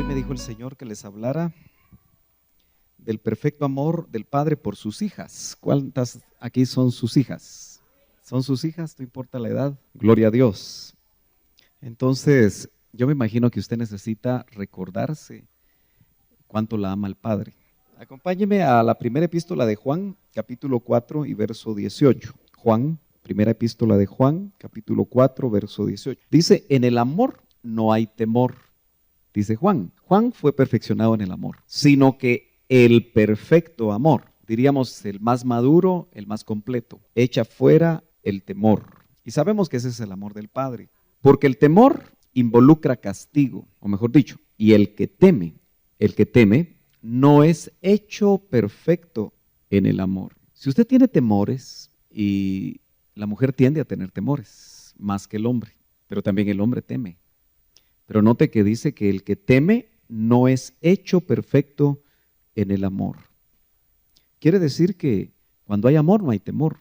me dijo el Señor que les hablara del perfecto amor del Padre por sus hijas. ¿Cuántas aquí son sus hijas? ¿Son sus hijas? No importa la edad. Gloria a Dios. Entonces, yo me imagino que usted necesita recordarse cuánto la ama el Padre. Acompáñeme a la primera epístola de Juan, capítulo 4 y verso 18. Juan, primera epístola de Juan, capítulo 4, verso 18. Dice, en el amor no hay temor. Dice Juan, Juan fue perfeccionado en el amor, sino que el perfecto amor, diríamos el más maduro, el más completo, echa fuera el temor. Y sabemos que ese es el amor del Padre, porque el temor involucra castigo, o mejor dicho, y el que teme no es hecho perfecto en el amor. Si usted tiene temores, y la mujer tiende a tener temores más que el hombre, pero también el hombre teme. Pero note que dice que el que teme no es hecho perfecto en el amor. Quiere decir que cuando hay amor no hay temor.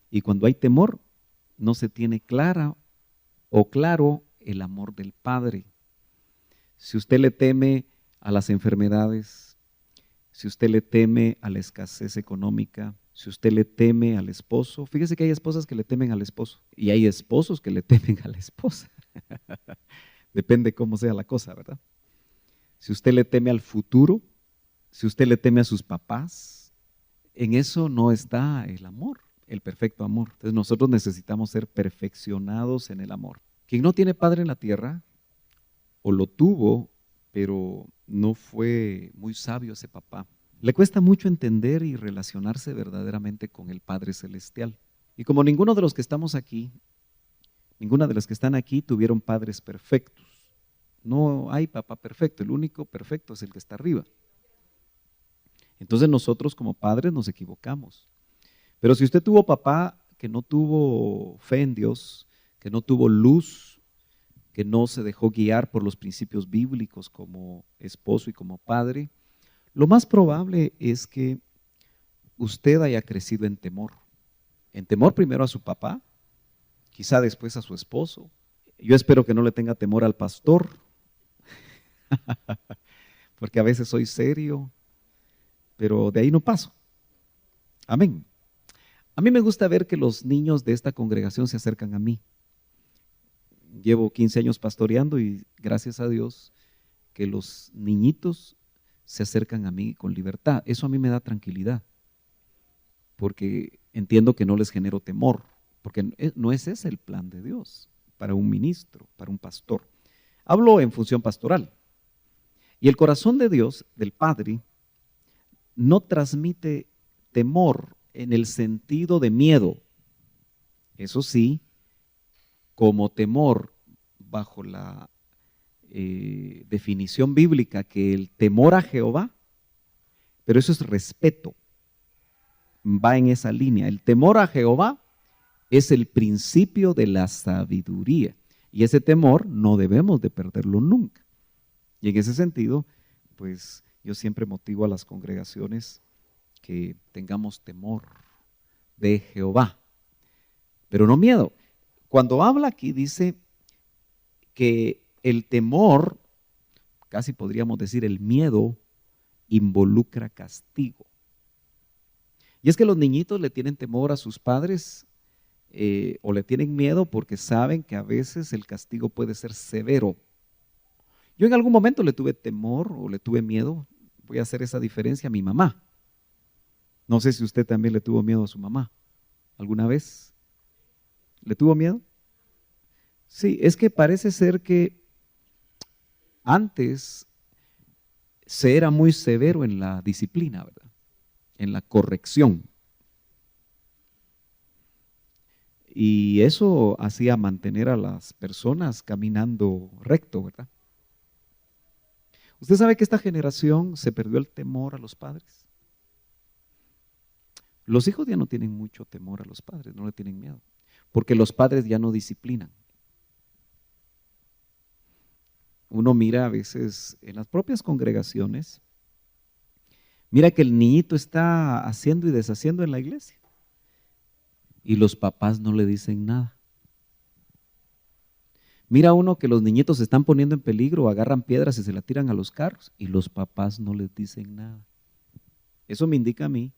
Y cuando hay temor no se tiene clara o claro el amor del Padre. Si usted le teme a las enfermedades, si usted le teme a la escasez económica, si usted le teme al esposo, fíjese que hay esposas que le temen al esposo y hay esposos que le temen a la esposa. Depende cómo sea la cosa, ¿verdad? Si usted le teme al futuro, si usted le teme a sus papás, en eso no está el amor, el perfecto amor. Entonces nosotros necesitamos ser perfeccionados en el amor. Quien no tiene padre en la tierra, o lo tuvo, pero no fue muy sabio ese papá, le cuesta mucho entender y relacionarse verdaderamente con el Padre Celestial. Y como ninguno de los que estamos aquí, ninguna de las que están aquí tuvieron padres perfectos. No hay papá perfecto, el único perfecto es el que está arriba. Entonces nosotros como padres nos equivocamos. Pero si usted tuvo papá que no tuvo fe en Dios, que no tuvo luz, que no se dejó guiar por los principios bíblicos como esposo y como padre, lo más probable es que usted haya crecido en temor. En temor primero a su papá, quizá después a su esposo. Yo espero que no le tenga temor al pastor, porque a veces soy serio, pero de ahí no paso. Amén. A mí me gusta ver que los niños de esta congregación se acercan a mí. Llevo 15 años pastoreando y gracias a Dios que los niñitos se acercan a mí con libertad. Eso a mí me da tranquilidad, porque entiendo que no les genero temor, porque no es ese el plan de Dios para un ministro, para un pastor. Hablo en función pastoral. Y el corazón de Dios, del Padre, no transmite temor en el sentido de miedo. Eso sí, como temor bajo la definición bíblica, que el temor a Jehová, pero eso es respeto, va en esa línea. El temor a Jehová es el principio de la sabiduría y ese temor no debemos de perderlo nunca. Y en ese sentido, pues yo siempre motivo a las congregaciones que tengamos temor de Jehová, pero no miedo. Cuando habla aquí dice que el temor, casi podríamos decir el miedo, involucra castigo. Y es que los niñitos le tienen temor a sus padres o le tienen miedo porque saben que a veces el castigo puede ser severo. Yo en algún momento le tuve temor o le tuve miedo, voy a hacer esa diferencia, a mi mamá. No sé si usted también le tuvo miedo a su mamá. ¿Alguna vez? ¿Le tuvo miedo? Sí, es que parece ser que antes se era muy severo en la disciplina, ¿verdad? En la corrección. Y eso hacía mantener a las personas caminando recto, ¿verdad? Usted sabe que esta generación se perdió el temor a los padres. Los hijos ya no tienen mucho temor a los padres, no le tienen miedo, porque los padres ya no disciplinan. Uno mira a veces en las propias congregaciones, mira que el niñito está haciendo y deshaciendo en la iglesia y los papás no le dicen nada. Mira uno que los niñitos se están poniendo en peligro, agarran piedras y se la tiran a los carros y los papás no les dicen nada. Eso me indica a mí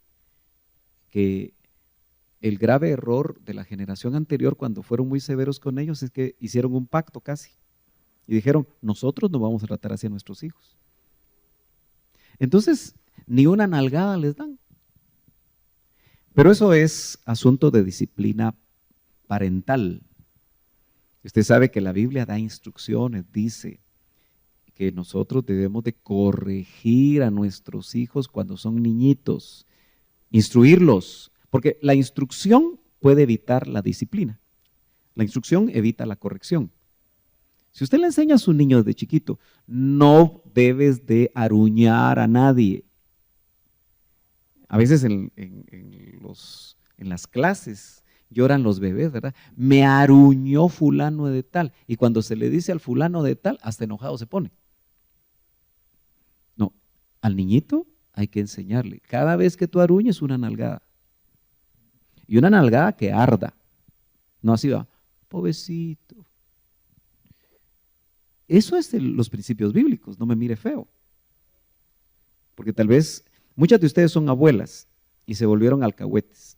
que el grave error de la generación anterior, cuando fueron muy severos con ellos, es que hicieron un pacto casi y dijeron, nosotros no vamos a tratar así a nuestros hijos. Entonces, ni una nalgada les dan. Pero eso es asunto de disciplina parental. Usted sabe que la Biblia da instrucciones, dice que nosotros debemos de corregir a nuestros hijos cuando son niñitos, instruirlos, porque la instrucción puede evitar la disciplina. La instrucción evita la corrección. Si usted le enseña a su niño desde chiquito, no debes de aruñar a nadie. A veces en las clases lloran los bebés, ¿verdad? Me aruñó fulano de tal. Y cuando se le dice al fulano de tal, hasta enojado se pone. No, al niñito hay que enseñarle. Cada vez que tú aruñes, una nalgada. Y una nalgada que arda. No así va, pobrecito. Eso es los principios bíblicos, no me mire feo. Porque tal vez muchas de ustedes son abuelas y se volvieron alcahuetes.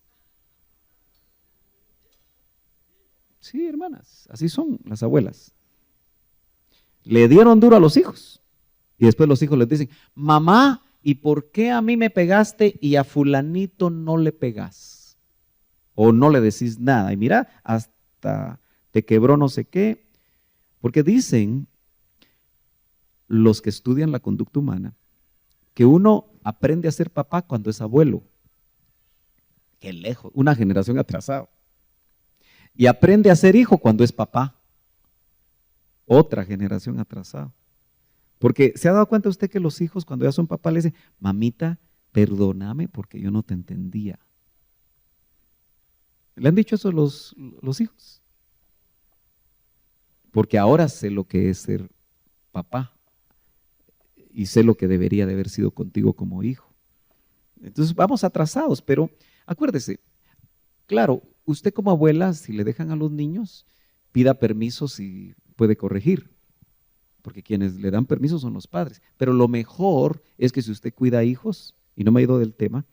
Sí, hermanas, así son las abuelas. Le dieron duro a los hijos y después los hijos les dicen, mamá, ¿y por qué a mí me pegaste y a fulanito no le pegas? O no le decís nada. Y mira, hasta te quebró no sé qué. Porque dicen los que estudian la conducta humana que uno aprende a ser papá cuando es abuelo. Qué lejos, una generación atrasada. Y aprende a ser hijo cuando es papá. Otra generación atrasada. Porque se ha dado cuenta usted que los hijos cuando ya son papá le dicen, mamita, perdóname porque yo no te entendía. ¿Le han dicho eso los hijos? Porque ahora sé lo que es ser papá y sé lo que debería de haber sido contigo como hijo. Entonces vamos atrasados, pero acuérdese, claro, usted como abuela, si le dejan a los niños, pida permiso si puede corregir, porque quienes le dan permiso son los padres. Pero lo mejor es que si usted cuida hijos, y no me he ido del tema,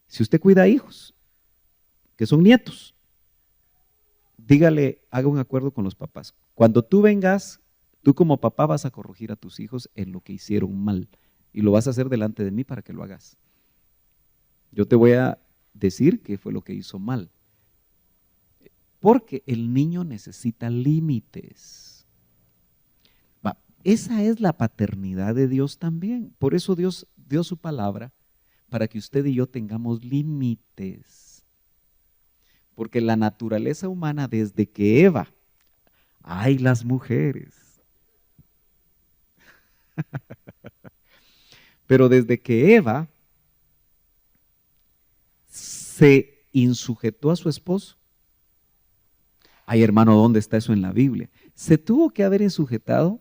si usted cuida hijos, que son nietos, dígale, haga un acuerdo con los papás. Cuando tú vengas, tú como papá vas a corregir a tus hijos en lo que hicieron mal y lo vas a hacer delante de mí para que lo hagas. Yo te voy a decir qué fue lo que hizo mal. Porque el niño necesita límites. Esa es la paternidad de Dios también. Por eso Dios dio su palabra para que usted y yo tengamos límites. Porque la naturaleza humana desde que Eva, ay las mujeres, pero desde que Eva se insujetó a su esposo, ay hermano, ¿dónde está eso en la Biblia? Se tuvo que haber insujetado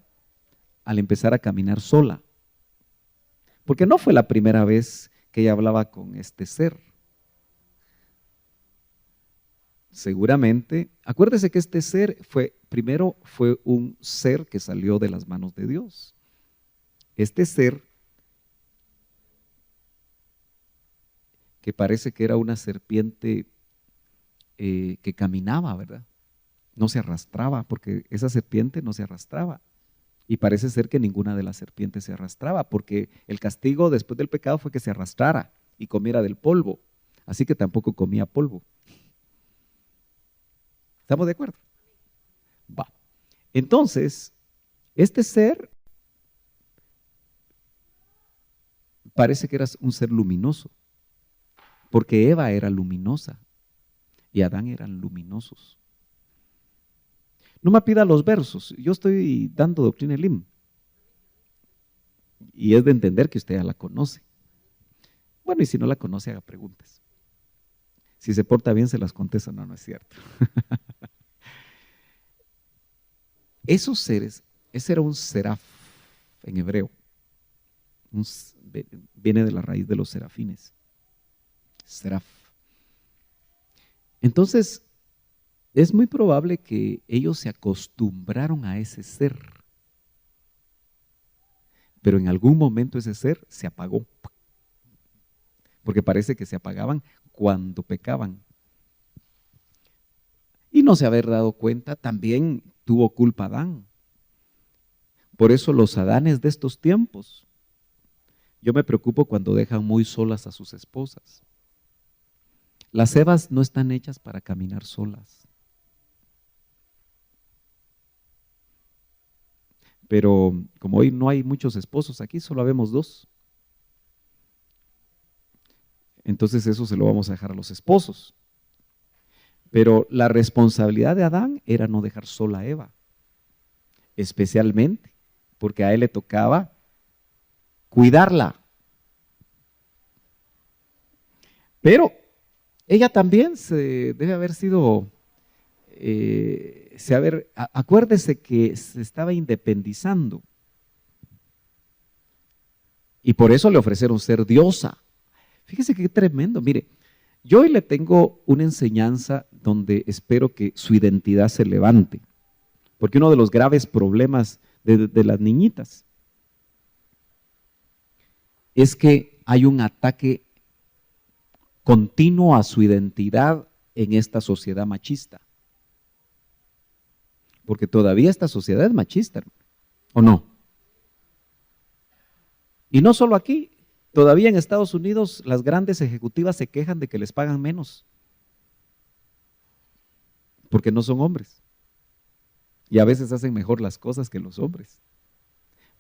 al empezar a caminar sola, porque no fue la primera vez que ella hablaba con este ser. Seguramente, acuérdese que este ser primero fue un ser que salió de las manos de Dios. Este ser, que parece que era una serpiente que caminaba, ¿verdad? No se arrastraba, porque esa serpiente no se arrastraba. Y parece ser que ninguna de las serpientes se arrastraba, porque el castigo después del pecado fue que se arrastrara y comiera del polvo. Así que tampoco comía polvo. ¿Estamos de acuerdo? Va. Entonces, este ser parece que era un ser luminoso, porque Eva era luminosa y Adán eran luminosos. No me pida los versos, yo estoy dando doctrina Elim. Y es de entender que usted ya la conoce. Bueno, y si no la conoce, haga preguntas. Si se porta bien, se las contesta. No, no es cierto. Esos seres, ese era un seraf en hebreo. Viene de la raíz de los serafines. Seraf. Entonces, es muy probable que ellos se acostumbraron a ese ser, pero en algún momento ese ser se apagó, porque parece que se apagaban cuando pecaban. Y no se haber dado cuenta, también tuvo culpa Adán. Por eso los Adanes de estos tiempos, yo me preocupo cuando dejan muy solas a sus esposas. Las Evas no están hechas para caminar solas. Pero como hoy no hay muchos esposos aquí, solo habemos 2. Entonces eso se lo vamos a dejar a los esposos. Pero la responsabilidad de Adán era no dejar sola a Eva, especialmente porque a él le tocaba cuidarla. Pero ella también se debe haber sido, acuérdese que se estaba independizando. Y por eso le ofrecieron ser diosa. Fíjese qué tremendo. Mire, yo hoy le tengo una enseñanza donde espero que su identidad se levante. Porque uno de los graves problemas de las niñitas es que hay un ataque continuo a su identidad en esta sociedad machista. Porque todavía esta sociedad es machista, ¿o no? Y no solo aquí, todavía en Estados Unidos las grandes ejecutivas se quejan de que les pagan menos, porque no son hombres. Y a veces hacen mejor las cosas que los hombres.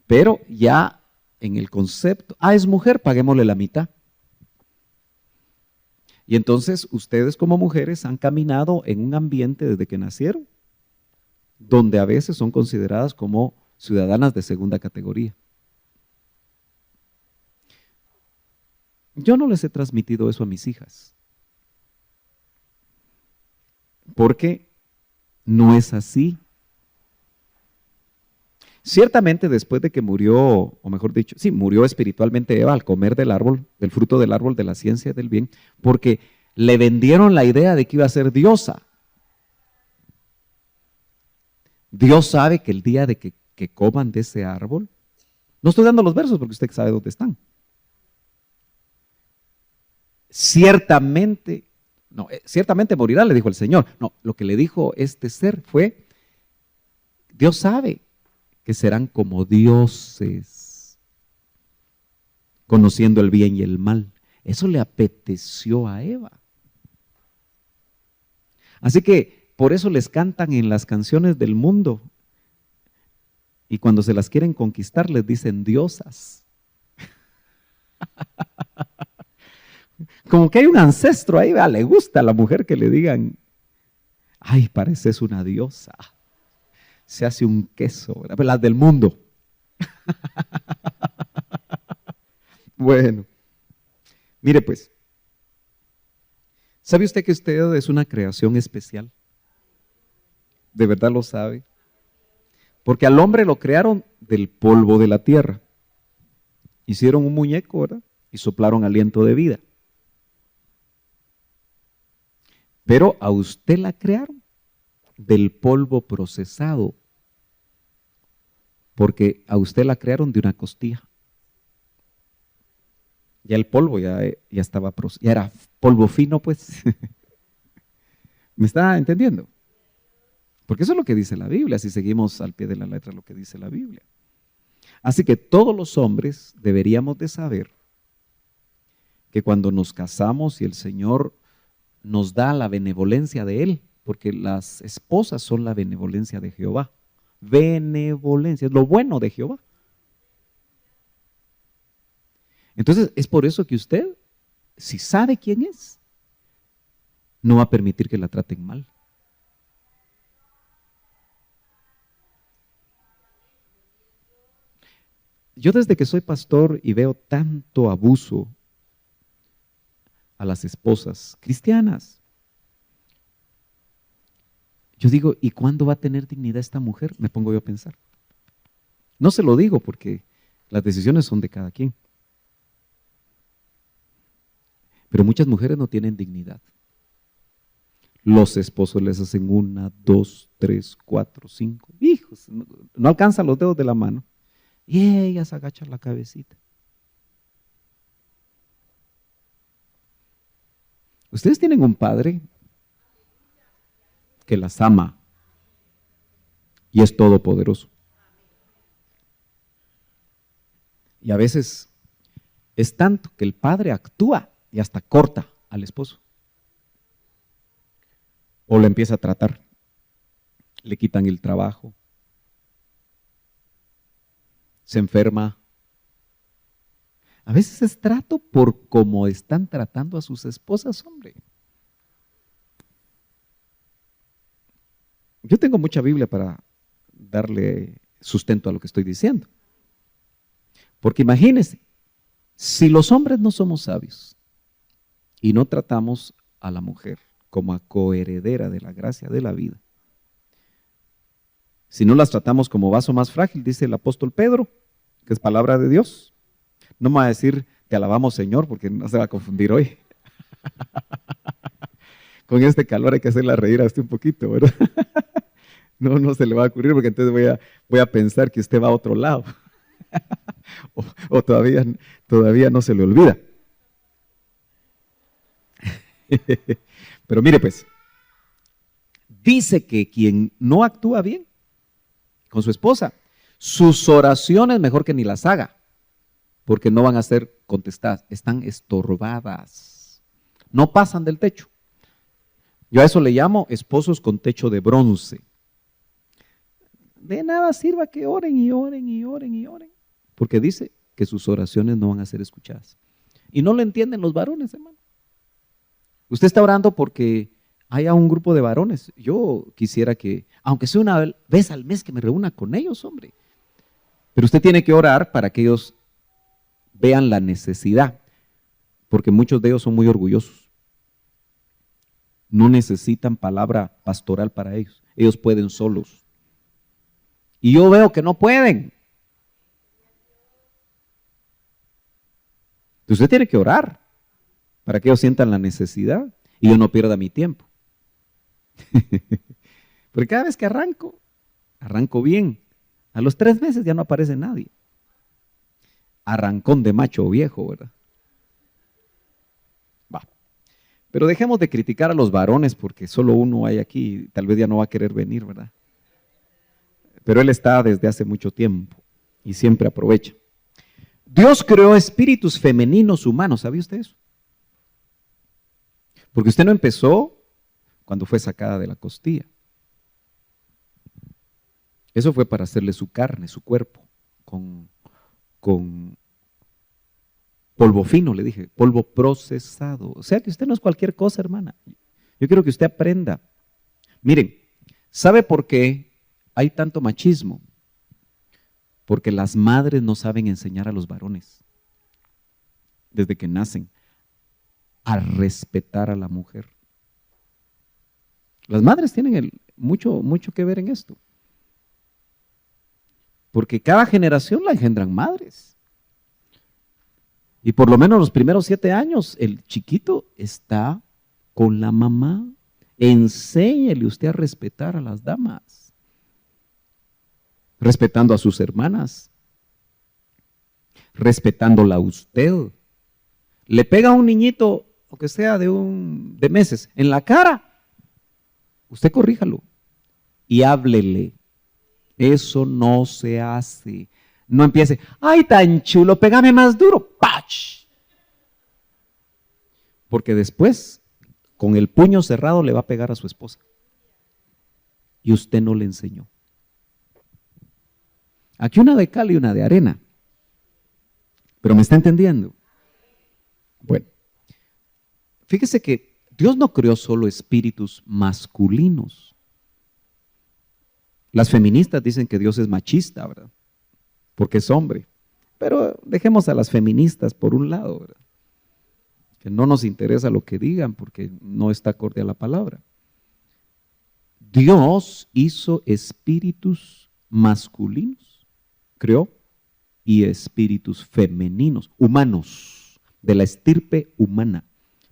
Pero ya en el concepto, es mujer, paguémosle la mitad. Y entonces ustedes como mujeres han caminado en un ambiente desde que nacieron, donde a veces son consideradas como ciudadanas de segunda categoría. Yo no les he transmitido eso a mis hijas, porque no es así. Ciertamente después de que murió, o mejor dicho, sí, murió espiritualmente Eva al comer del árbol, del fruto del árbol de la ciencia y del bien, porque le vendieron la idea de que iba a ser diosa. Dios sabe que el día de que coman de ese árbol, no estoy dando los versos porque usted sabe dónde están. Ciertamente morirá, le dijo el Señor. No, lo que le dijo este ser fue, Dios sabe que serán como dioses, conociendo el bien y el mal. Eso le apeteció a Eva. Así que por eso les cantan en las canciones del mundo. Y cuando se las quieren conquistar les dicen diosas. Como que hay un ancestro ahí, le gusta a la mujer que le digan, ay, pareces una diosa. Se hace un queso, ¿verdad? Las del mundo. Bueno, mire pues, ¿sabe usted que usted es una creación especial? ¿De verdad lo sabe? Porque al hombre lo crearon del polvo de la tierra. Hicieron un muñeco, ¿verdad? Y soplaron aliento de vida. Pero a usted la crearon del polvo procesado, porque a usted la crearon de una costilla. Ya el polvo ya estaba, ya era polvo fino, pues. ¿Me está entendiendo? Porque eso es lo que dice la Biblia, si seguimos al pie de la letra lo que dice la Biblia. Así que todos los hombres deberíamos de saber que cuando nos casamos y el Señor nos da la benevolencia de Él, porque las esposas son la benevolencia de Jehová. Benevolencia, es lo bueno de Jehová. Entonces, es por eso que usted, si sabe quién es, no va a permitir que la traten mal. Yo desde que soy pastor y veo tanto abuso a las esposas cristianas, yo digo, ¿y cuándo va a tener dignidad esta mujer? Me pongo yo a pensar. No se lo digo porque las decisiones son de cada quien. Pero muchas mujeres no tienen dignidad. Los esposos les hacen 1, 2, 3, 4, 5. Hijos, no alcanzan los dedos de la mano. Y ellas agachan la cabecita. Ustedes tienen un padre que las ama y es todopoderoso. Y a veces es tanto que el padre actúa y hasta corta al esposo. O lo empieza a tratar. Le quitan el trabajo. Se enferma. A veces es trato por cómo están tratando a sus esposas, hombre. Yo tengo mucha Biblia para darle sustento a lo que estoy diciendo. Porque imagínense, si los hombres no somos sabios y no tratamos a la mujer como a coheredera de la gracia de la vida, si no las tratamos como vaso más frágil, dice el apóstol Pedro, que es palabra de Dios, no me va a decir te alabamos Señor, porque no se va a confundir hoy. Con este calor hay que hacerla reír hasta un poquito, ¿verdad? No se le va a ocurrir, porque entonces voy a pensar que usted va a otro lado. o todavía no se le olvida. Pero mire pues, dice que quien no actúa bien con su esposa, sus oraciones mejor que ni las haga, porque no van a ser contestadas, están estorbadas, no pasan del techo. Yo a eso le llamo esposos con techo de bronce. De nada sirva que oren y oren y oren y oren, porque dice que sus oraciones no van a ser escuchadas. Y no lo entienden los varones, hermano. Usted está orando porque haya un grupo de varones. Yo quisiera que, aunque sea una vez al mes, que me reúna con ellos, hombre. Pero usted tiene que orar para que ellos vean la necesidad, porque muchos de ellos son muy orgullosos. No necesitan palabra pastoral para ellos. Ellos pueden solos. Y yo veo que no pueden. Entonces usted tiene que orar para que ellos sientan la necesidad y yo no pierda mi tiempo. Porque cada vez que arranco bien. A los 3 meses ya no aparece nadie. Arrancón de macho viejo, ¿verdad? Va. Pero dejemos de criticar a los varones porque solo uno hay aquí, tal vez ya no va a querer venir, ¿verdad? Pero él está desde hace mucho tiempo y siempre aprovecha. Dios creó espíritus femeninos humanos, ¿sabía usted eso? Porque usted no empezó cuando fue sacada de la costilla. Eso fue para hacerle su carne, su cuerpo, con polvo fino, le dije, polvo procesado. O sea que usted no es cualquier cosa, hermana. Yo quiero que usted aprenda. Miren, ¿sabe por qué hay tanto machismo? Porque las madres no saben enseñar a los varones, desde que nacen, a respetar a la mujer. Las madres tienen mucho que ver en esto. Porque cada generación la engendran madres. Y por lo menos los primeros 7 años, el chiquito está con la mamá. Enséñele usted a respetar a las damas. Respetando a sus hermanas. Respetándola a usted. Le pega a un niñito, aunque sea de meses, en la cara. Usted corríjalo y háblele. Eso no se hace. No empiece, ay, tan chulo, pégame más duro. ¡Pach! Porque después, con el puño cerrado, le va a pegar a su esposa. Y usted no le enseñó. Aquí una de cal y una de arena. ¿Pero me está entendiendo? Bueno, fíjese que Dios no creó solo espíritus masculinos. Las feministas dicen que Dios es machista, ¿verdad? Porque es hombre. Pero dejemos a las feministas por un lado, ¿verdad? Que no nos interesa lo que digan porque no está acorde a la palabra. Dios hizo espíritus masculinos, creó, y espíritus femeninos, humanos, de la estirpe humana.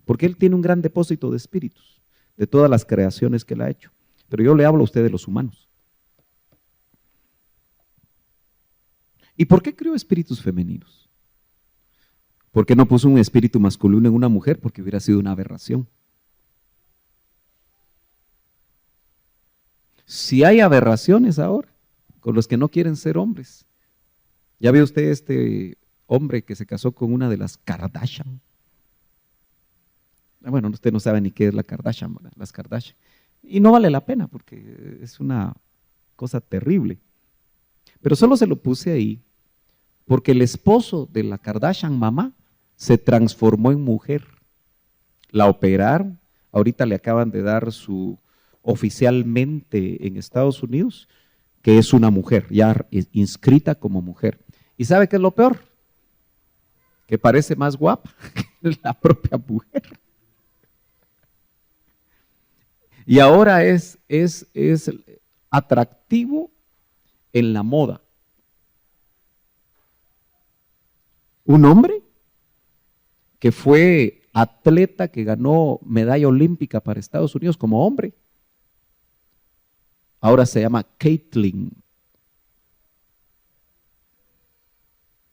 Porque Él tiene un gran depósito de espíritus. de todas las creaciones que Él ha hecho. Pero yo le hablo a usted de los humanos. ¿Y por qué creó espíritus femeninos? ¿Por qué no puso un espíritu masculino en una mujer? Porque hubiera sido una aberración. Si hay aberraciones ahora con los que no quieren ser hombres. ¿Ya ve usted este hombre que se casó con una de las Kardashian? Bueno, usted no sabe ni qué es la Kardashian, ¿verdad? Las Kardashian. Y no vale la pena porque es una cosa terrible. Pero solo se lo puse ahí porque el esposo de la Kardashian mamá se transformó en mujer. La operaron, ahorita le acaban de dar su oficialmente en Estados Unidos, que es una mujer, ya inscrita como mujer. ¿Y sabe qué es lo peor? Que parece más guapa que la propia mujer. Y ahora es atractivo en la moda. Un hombre que fue atleta, que ganó medalla olímpica para Estados Unidos como hombre, ahora se llama Caitlyn.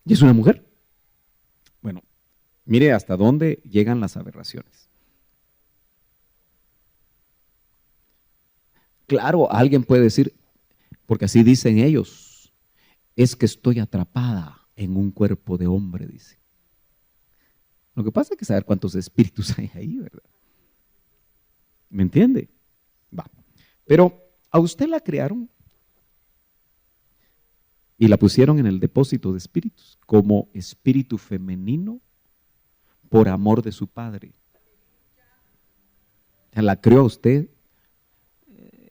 ¿Y es una mujer? Bueno, mire hasta dónde llegan las aberraciones. Claro, alguien puede decir, porque así dicen ellos, es que estoy atrapada en un cuerpo de hombre, dice. Lo que pasa es que saber cuántos espíritus hay ahí, ¿verdad? ¿Me entiende? Va. Pero a usted la crearon y la pusieron en el depósito de espíritus como espíritu femenino por amor de su padre. La creó usted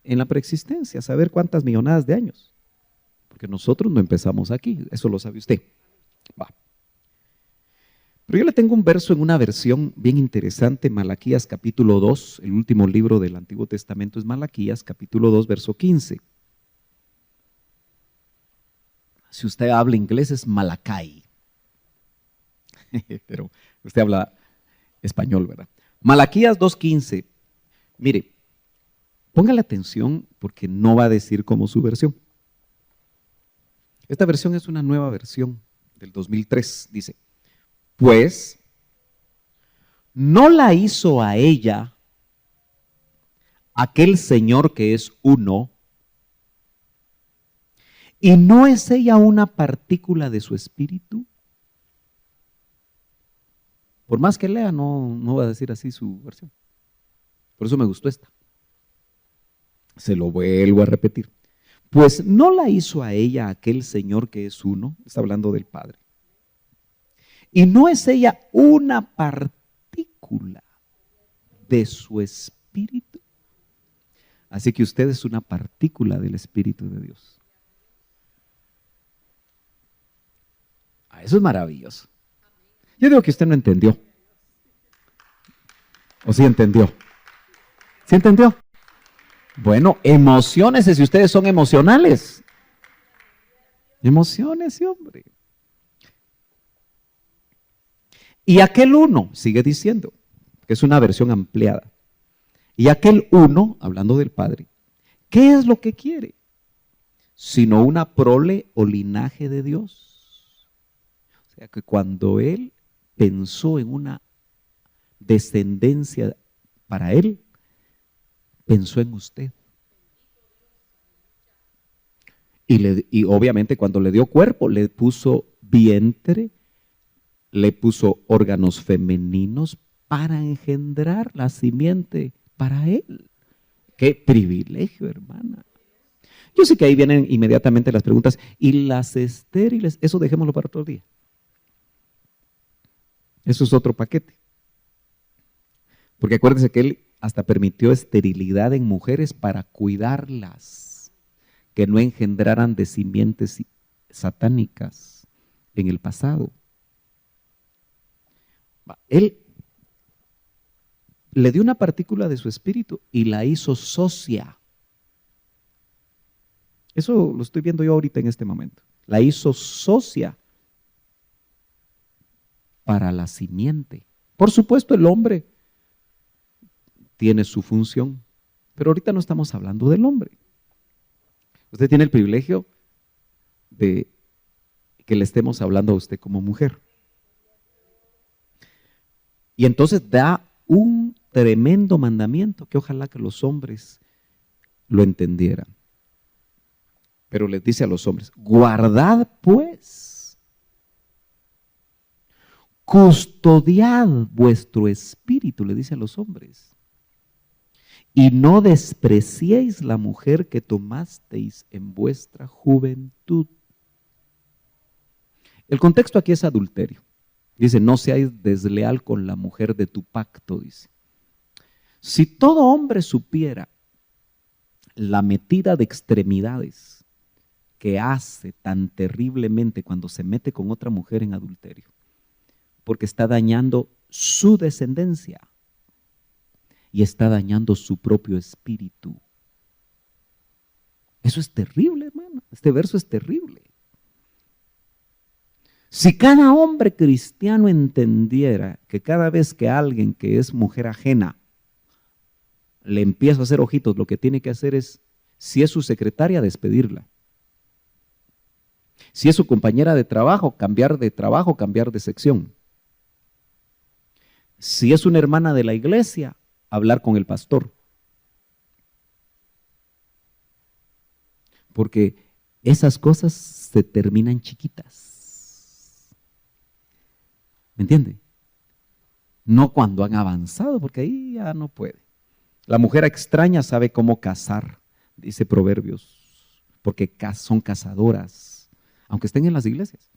en la preexistencia, saber cuántas millonadas de años. Porque nosotros no empezamos aquí, eso lo sabe usted. Va. Pero yo le tengo un verso en una versión bien interesante, Malaquías capítulo 2, el último libro del Antiguo Testamento es Malaquías capítulo 2, verso 15. Si usted habla inglés es Malakai, pero usted habla español, ¿verdad? Malaquías 2:15. Mire, póngale atención porque no va a decir como su versión. Esta versión es una nueva versión del 2003. Dice, pues no la hizo a ella aquel Señor que es uno, y no es ella una partícula de su espíritu. Por más que lea, no va a decir así su versión. Por eso me gustó esta. Se lo vuelvo a repetir. Pues no la hizo a ella aquel Señor que es uno, está hablando del Padre. Y no es ella una partícula de su espíritu. Así que usted es una partícula del Espíritu de Dios. Eso es maravilloso. Yo digo que usted no entendió. ¿O sí entendió? ¿Sí entendió? Bueno, emociones, si ustedes son emocionales. Emociones, hombre. Y aquel uno, sigue diciendo, que es una versión ampliada. Y aquel uno, hablando del Padre, ¿qué es lo que quiere? Sino una prole o linaje de Dios. O sea que cuando Él pensó en una descendencia para Él, pensó en usted. Y obviamente cuando le dio cuerpo, le puso vientre, le puso órganos femeninos para engendrar la simiente para Él. ¡Qué privilegio, hermana! Yo sé que ahí vienen inmediatamente las preguntas. ¿Y las estériles? Eso dejémoslo para otro día. Eso es otro paquete. Porque acuérdense que Él hasta permitió esterilidad en mujeres para cuidarlas, que no engendraran de simientes satánicas en el pasado. Él le dio una partícula de su espíritu y la hizo socia. Eso lo estoy viendo yo ahorita en este momento. La hizo socia para la simiente. Por supuesto, el hombre tiene su función. Pero ahorita no estamos hablando del hombre. Usted tiene el privilegio de que le estemos hablando a usted como mujer. Y entonces da un tremendo mandamiento que ojalá que los hombres lo entendieran. Pero les dice a los hombres, guardad pues, custodiad vuestro espíritu, le dice a los hombres, y no despreciéis la mujer que tomasteis en vuestra juventud. El contexto aquí es adulterio. Dice, no seáis desleal con la mujer de tu pacto, dice. Si todo hombre supiera la metida de extremidades que hace tan terriblemente cuando se mete con otra mujer en adulterio, porque está dañando su descendencia y está dañando su propio espíritu. Eso es terrible, hermano. Este verso es terrible. Si cada hombre cristiano entendiera que cada vez que alguien que es mujer ajena le empieza a hacer ojitos, lo que tiene que hacer es, si es su secretaria, despedirla. Si es su compañera de trabajo, cambiar de sección. Si es una hermana de la iglesia, hablar con el pastor. Porque esas cosas se terminan chiquitas. ¿Me entiende? No cuando han avanzado, porque ahí ya no puede. La mujer extraña sabe cómo cazar, dice Proverbios, porque son cazadoras, aunque estén en las iglesias.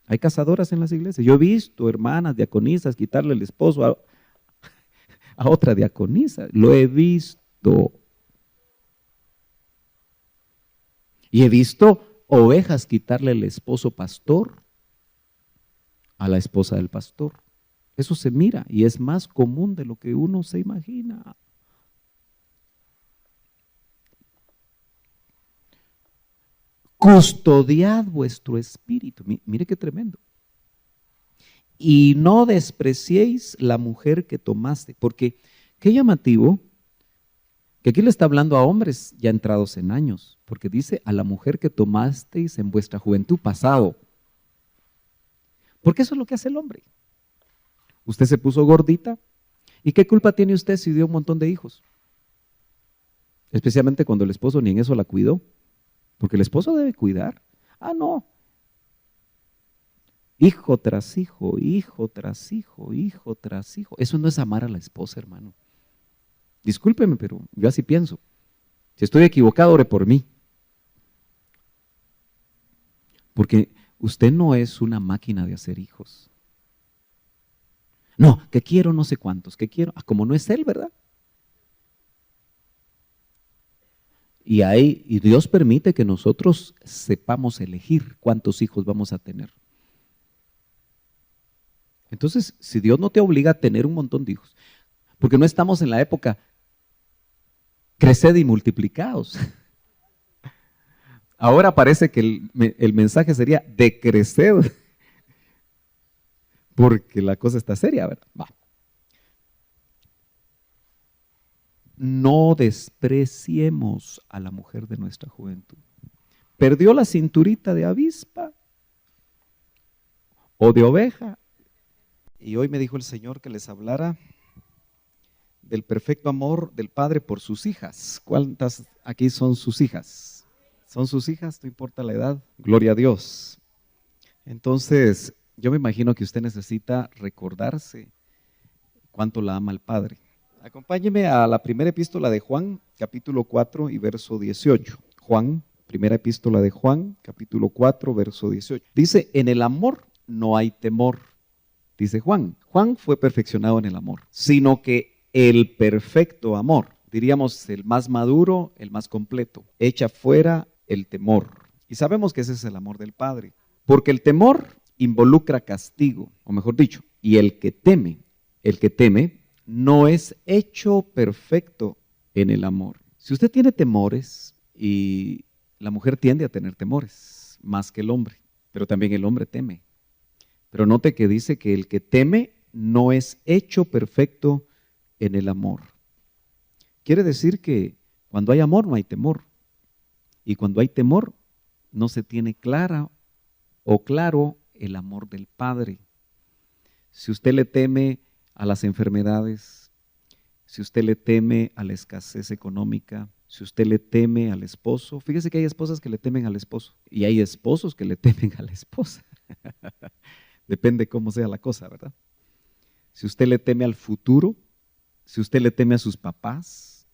Hay cazadoras en las iglesias. Yo he visto hermanas diaconisas quitarle el esposo a otra diaconisa. Lo he visto. Y he visto ovejas quitarle el esposo pastor a la esposa del pastor. Eso se mira y es más común de lo que uno se imagina. Custodiad vuestro espíritu. Mire qué tremendo. Y no despreciéis la mujer que tomaste. Porque qué llamativo que aquí le está hablando a hombres ya entrados en años. Porque dice a la mujer que tomasteis en vuestra juventud pasado. Porque eso es lo que hace el hombre. Usted se puso gordita. ¿Y qué culpa tiene usted si dio un montón de hijos? Especialmente cuando el esposo ni en eso la cuidó. Porque el esposo debe cuidar. Ah, no. Hijo tras hijo, hijo tras hijo, hijo tras hijo. Eso no es amar a la esposa, hermano. Discúlpeme, pero yo así pienso. Si estoy equivocado, ore por mí. Porque usted no es una máquina de hacer hijos. No, que quiero no sé cuántos, que quiero. Como no es él, ¿verdad? Y Dios permite que nosotros sepamos elegir cuántos hijos vamos a tener. Entonces, si Dios no te obliga a tener un montón de hijos, porque no estamos en la época creced y multiplicaos. Ahora parece que el mensaje sería decreced, porque la cosa está seria, ¿verdad? Va. No despreciemos a la mujer de nuestra juventud. ¿Perdió la cinturita de avispa o de oveja? Y hoy me dijo el Señor que les hablara del perfecto amor del Padre por sus hijas. ¿Cuántas aquí son sus hijas? ¿Son sus hijas? No importa la edad. Gloria a Dios. Entonces, yo me imagino que usted necesita recordarse cuánto la ama el Padre. Acompáñeme a la primera epístola de Juan, capítulo 4 y verso 18. Juan, primera epístola de Juan, capítulo 4, verso 18. Dice, en el amor no hay temor, dice Juan. Juan fue perfeccionado en el amor, sino que el perfecto amor, diríamos el más maduro, el más completo, echa fuera el temor. Y sabemos que ese es el amor del Padre, porque el temor involucra castigo, o mejor dicho, y el que teme no es hecho perfecto en el amor. Si usted tiene temores, y la mujer tiende a tener temores más que el hombre, pero también el hombre teme. Pero note que dice que el que teme no es hecho perfecto en el amor. Quiere decir que cuando hay amor no hay temor. Y cuando hay temor no se tiene clara o claro el amor del Padre. Si usted le teme a las enfermedades, si usted le teme a la escasez económica, si usted le teme al esposo, fíjese que hay esposas que le temen al esposo y hay esposos que le temen a la esposa. Depende cómo sea la cosa, ¿verdad? Si usted le teme al futuro, si usted le teme a sus papás,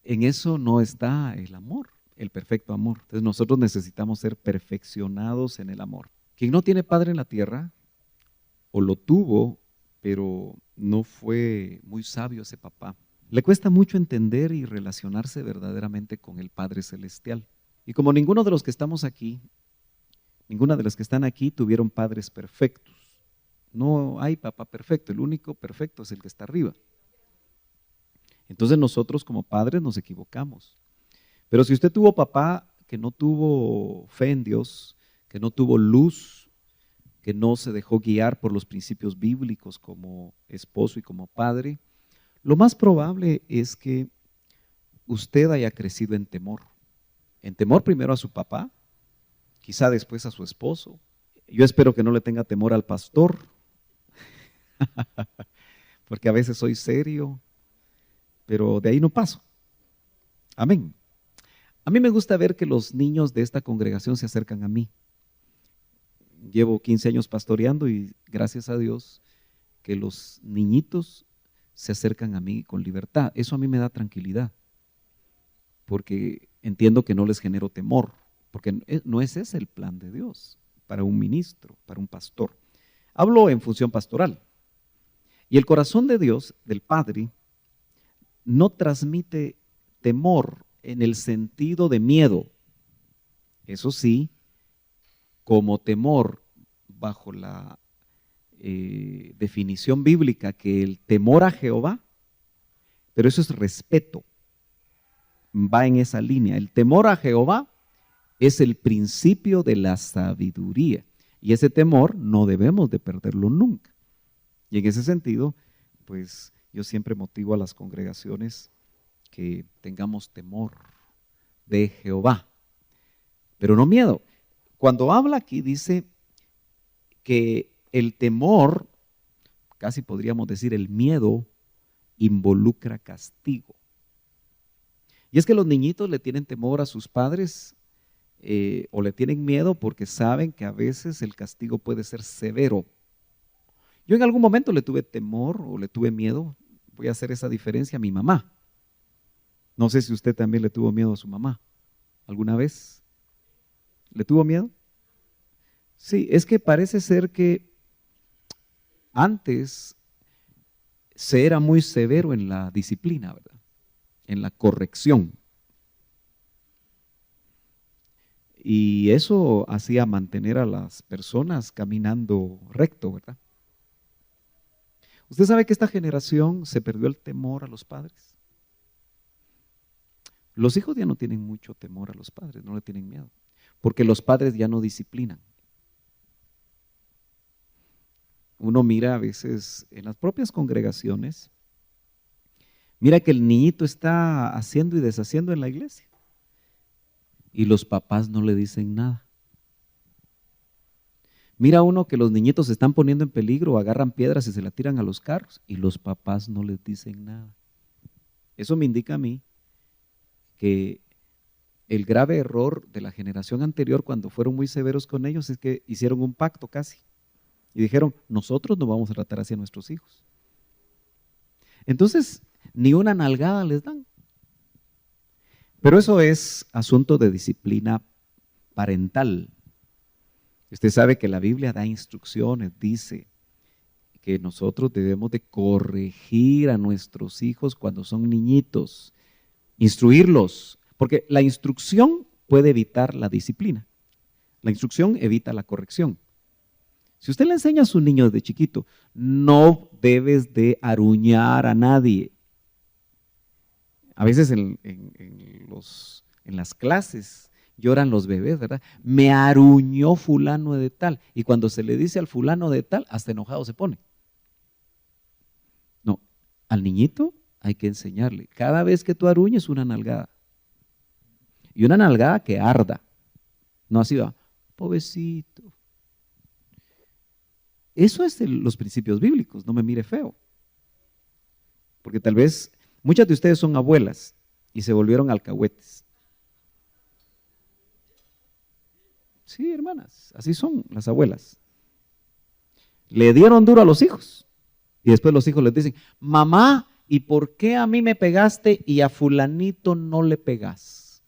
en eso no está el amor, el perfecto amor. Entonces nosotros necesitamos ser perfeccionados en el amor. Quien no tiene padre en la tierra, o lo tuvo, pero no fue muy sabio ese papá, le cuesta mucho entender y relacionarse verdaderamente con el Padre Celestial. Y como ninguno de los que estamos aquí, ninguna de las que están aquí tuvieron padres perfectos. No hay papá perfecto, el único perfecto es el que está arriba. Entonces nosotros como padres nos equivocamos. Pero si usted tuvo papá que no tuvo fe en Dios, que no tuvo luz, que no se dejó guiar por los principios bíblicos como esposo y como padre, lo más probable es que usted haya crecido en temor. En temor primero a su papá, quizá después a su esposo. Yo espero que no le tenga temor al pastor, porque a veces soy serio, pero de ahí no paso. Amén. A mí me gusta ver que los niños de esta congregación se acercan a mí. Llevo 15 años pastoreando y gracias a Dios que los niñitos se acercan a mí con libertad. Eso a mí me da tranquilidad, porque entiendo que no les genero temor, porque no es ese el plan de Dios para un ministro, para un pastor. Hablo en función pastoral. Y el corazón de Dios, del Padre, no transmite temor en el sentido de miedo. Eso sí, como temor bajo la definición bíblica, que el temor a Jehová, pero eso es respeto, va en esa línea. El temor a Jehová es el principio de la sabiduría y ese temor no debemos de perderlo nunca. Y en ese sentido, pues yo siempre motivo a las congregaciones que tengamos temor de Jehová, pero no miedo. Cuando habla aquí dice que el temor, casi podríamos decir el miedo, involucra castigo. Y es que los niñitos le tienen temor a sus padres o le tienen miedo porque saben que a veces el castigo puede ser severo. Yo en algún momento le tuve temor o le tuve miedo, voy a hacer esa diferencia, a mi mamá. No sé si usted también le tuvo miedo a su mamá. ¿Alguna vez? ¿Le tuvo miedo? Sí, es que parece ser que antes se era muy severo en la disciplina, ¿verdad? En la corrección. Y eso hacía mantener a las personas caminando recto, ¿verdad? Usted sabe que esta generación se perdió el temor a los padres. Los hijos ya no tienen mucho temor a los padres, no le tienen miedo, porque los padres ya no disciplinan. Uno mira a veces en las propias congregaciones, mira que el niñito está haciendo y deshaciendo en la iglesia y los papás no le dicen nada. Mira uno que los niñitos se están poniendo en peligro, agarran piedras y se la tiran a los carros y los papás no les dicen nada. Eso me indica a mí que el grave error de la generación anterior cuando fueron muy severos con ellos es que hicieron un pacto casi y dijeron, nosotros no vamos a tratar así a nuestros hijos. Entonces, ni una nalgada les dan. Pero eso es asunto de disciplina parental. Usted sabe que la Biblia da instrucciones, dice que nosotros debemos de corregir a nuestros hijos cuando son niñitos, instruirlos, porque la instrucción puede evitar la disciplina. La instrucción evita la corrección. Si usted le enseña a su niño desde chiquito, no debes de aruñar a nadie. A veces en las clases lloran los bebés, ¿verdad? Me aruñó fulano de tal. Y cuando se le dice al fulano de tal, hasta enojado se pone. No, al niñito hay que enseñarle. Cada vez que tú aruñes, una nalgada. Y una nalgada que arda. No así va, pobrecito. Eso es los principios bíblicos, no me mire feo. Porque tal vez muchas de ustedes son abuelas y se volvieron alcahuetes. Sí, hermanas, así son las abuelas. Le dieron duro a los hijos y después los hijos les dicen, mamá, ¿y por qué a mí me pegaste y a fulanito no le pegas?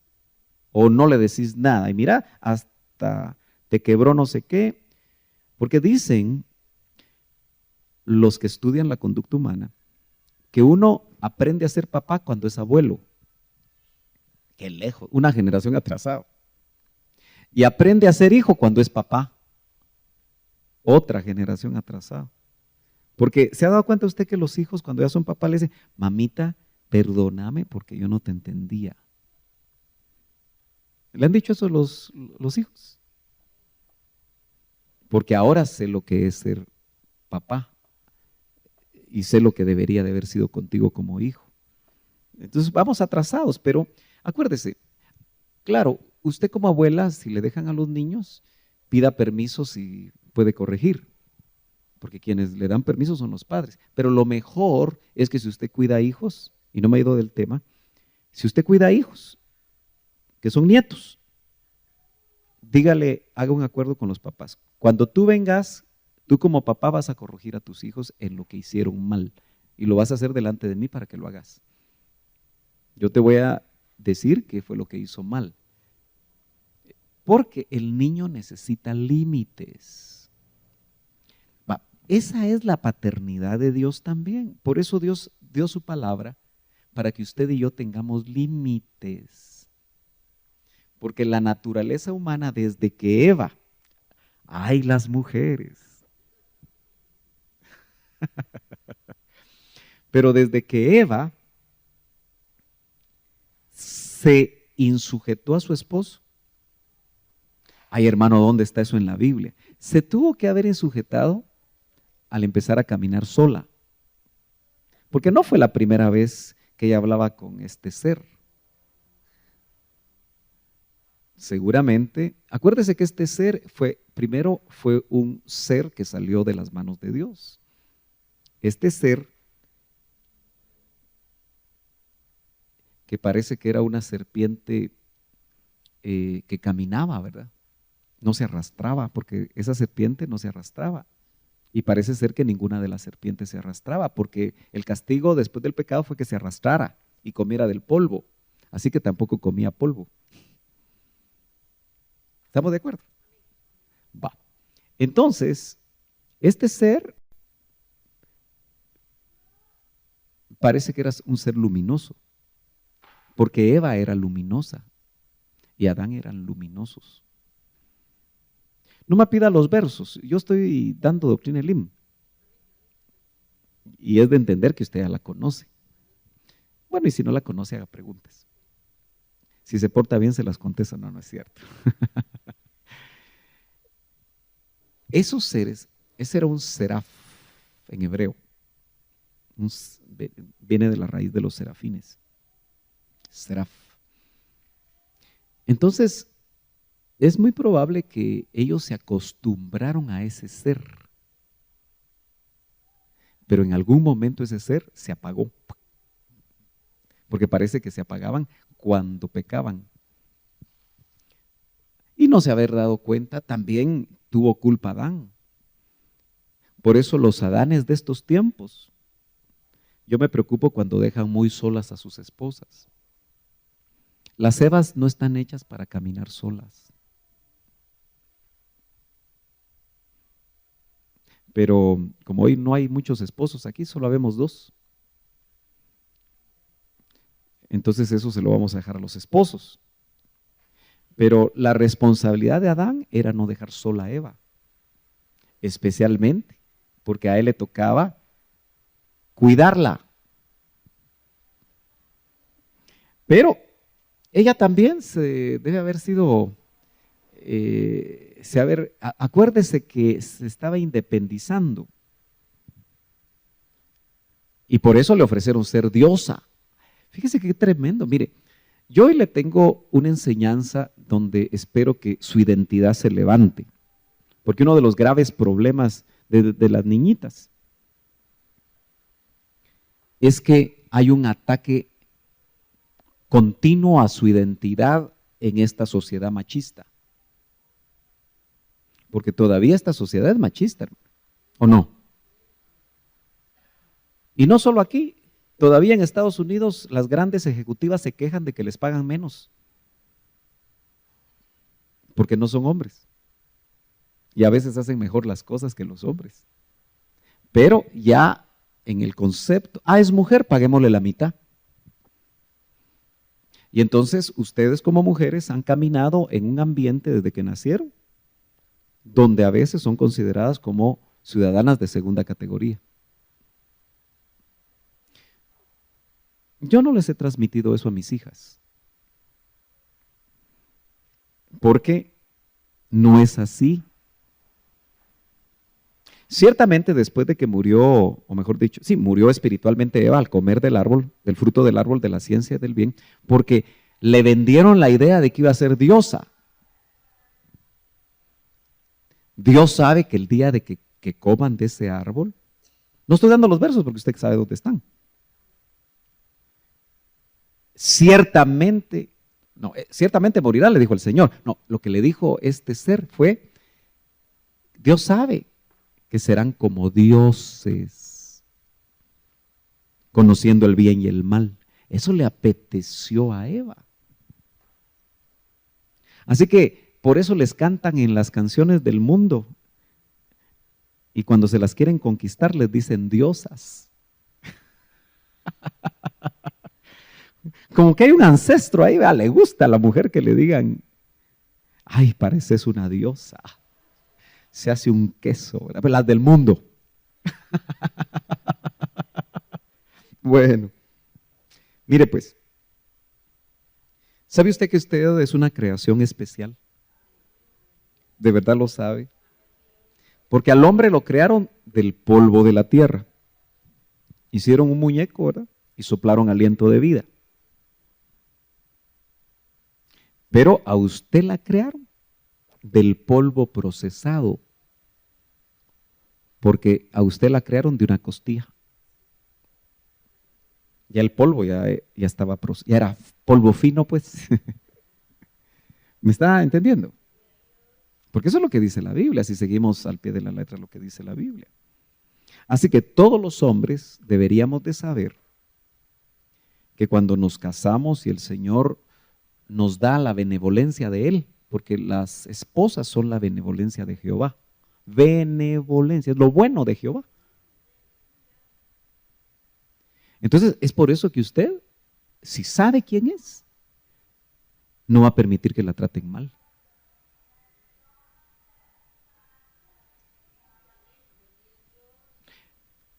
O no le decís nada. Y mira, hasta te quebró no sé qué. Porque dicen los que estudian la conducta humana que uno aprende a ser papá cuando es abuelo. Qué lejos, una generación atrasada. Y aprende a ser hijo cuando es papá. Otra generación atrasada. Porque se ha dado cuenta usted que los hijos cuando ya son papás le dicen, mamita, perdóname porque yo no te entendía. ¿Le han dicho eso los hijos? Porque ahora sé lo que es ser papá y sé lo que debería de haber sido contigo como hijo. Entonces vamos atrasados, pero acuérdese, claro, usted como abuela, si le dejan a los niños, pida permiso si puede corregir, porque quienes le dan permiso son los padres. Pero lo mejor es que si usted cuida hijos, y no me he ido del tema, si usted cuida hijos, que son nietos, dígale, haga un acuerdo con los papás. Cuando tú vengas, tú como papá vas a corregir a tus hijos en lo que hicieron mal, y lo vas a hacer delante de mí para que lo hagas. Yo te voy a decir qué fue lo que hizo mal. Porque el niño necesita límites. Esa es la paternidad de Dios también. Por eso Dios dio su palabra para que usted y yo tengamos límites. Porque la naturaleza humana desde que Eva, ay las mujeres, pero desde que Eva se insujetó a su esposo, ay hermano, ¿dónde está eso en la Biblia? Se tuvo que haber insujetado al empezar a caminar sola. Porque no fue la primera vez que ella hablaba con este ser. Seguramente, acuérdese que este ser primero fue un ser que salió de las manos de Dios. Este ser, que parece que era una serpiente que caminaba, ¿verdad? No se arrastraba, porque esa serpiente no se arrastraba. Y parece ser que ninguna de las serpientes se arrastraba, porque el castigo después del pecado fue que se arrastrara y comiera del polvo. Así que tampoco comía polvo. ¿Estamos de acuerdo? Va. Entonces, este ser parece que era un ser luminoso, porque Eva era luminosa y Adán eran luminosos. No me pida los versos, yo estoy dando doctrina Elim. Y es de entender que usted ya la conoce. Bueno, y si no la conoce, haga preguntas. Si se porta bien, se las contesta. No, no es cierto. Esos seres, ese era un seraf en hebreo. Viene de la raíz de los serafines. Seraf. Entonces, es muy probable que ellos se acostumbraron a ese ser. Pero en algún momento ese ser se apagó. Porque parece que se apagaban cuando pecaban. Y no se haber dado cuenta, también tuvo culpa Adán. Por eso los Adanes de estos tiempos, yo me preocupo cuando dejan muy solas a sus esposas. Las Evas no están hechas para caminar solas. Pero como hoy no hay muchos esposos aquí, solo habemos 2. Entonces eso se lo vamos a dejar a los esposos. Pero la responsabilidad de Adán era no dejar sola a Eva, especialmente porque a él le tocaba cuidarla. Pero ella también se debe haber sido, acuérdese que se estaba independizando. Y por eso le ofrecieron ser diosa. Fíjese qué tremendo. Mire, yo hoy le tengo una enseñanza donde espero que su identidad se levante. Porque uno de los graves problemas de las niñitas es que hay un ataque continuo a su identidad en esta sociedad machista. Porque todavía esta sociedad es machista, ¿o no? Y no solo aquí, todavía en Estados Unidos las grandes ejecutivas se quejan de que les pagan menos, porque no son hombres. Y a veces hacen mejor las cosas que los hombres. Pero ya en el concepto, es mujer, paguémosle la mitad. Y entonces ustedes como mujeres han caminado en un ambiente desde que nacieron, donde a veces son consideradas como ciudadanas de segunda categoría. Yo no les he transmitido eso a mis hijas, porque no es así. Ciertamente después de que murió, o mejor dicho, sí, murió espiritualmente Eva al comer del árbol, del fruto del árbol de la ciencia y del bien, porque le vendieron la idea de que iba a ser diosa. Dios sabe que el día de que coman de ese árbol, no estoy dando los versos porque usted sabe dónde están. Ciertamente morirá, le dijo el Señor. No, lo que le dijo este ser fue, Dios sabe que serán como dioses, conociendo el bien y el mal. Eso le apeteció a Eva. Así que por eso les cantan en las canciones del mundo. Y cuando se las quieren conquistar les dicen diosas. Como que hay un ancestro ahí, ¿verdad? Le gusta a la mujer que le digan, ay, pareces una diosa. Se hace un queso, ¿verdad? Las del mundo. Bueno, mire pues, ¿sabe usted que usted es una creación especial? ¿De verdad lo sabe? Porque al hombre lo crearon del polvo de la tierra. Hicieron un muñeco, ¿verdad? Y soplaron aliento de vida. Pero a usted la crearon del polvo procesado, porque a usted la crearon de una costilla. Ya el polvo ya estaba, ya era polvo fino, pues. ¿Me está entendiendo? Porque eso es lo que dice la Biblia, si seguimos al pie de la letra lo que dice la Biblia. Así que todos los hombres deberíamos de saber que cuando nos casamos y el Señor nos da la benevolencia de Él, porque las esposas son la benevolencia de Jehová. Benevolencia, es lo bueno de Jehová. Entonces, es por eso que usted, si sabe quién es, no va a permitir que la traten mal.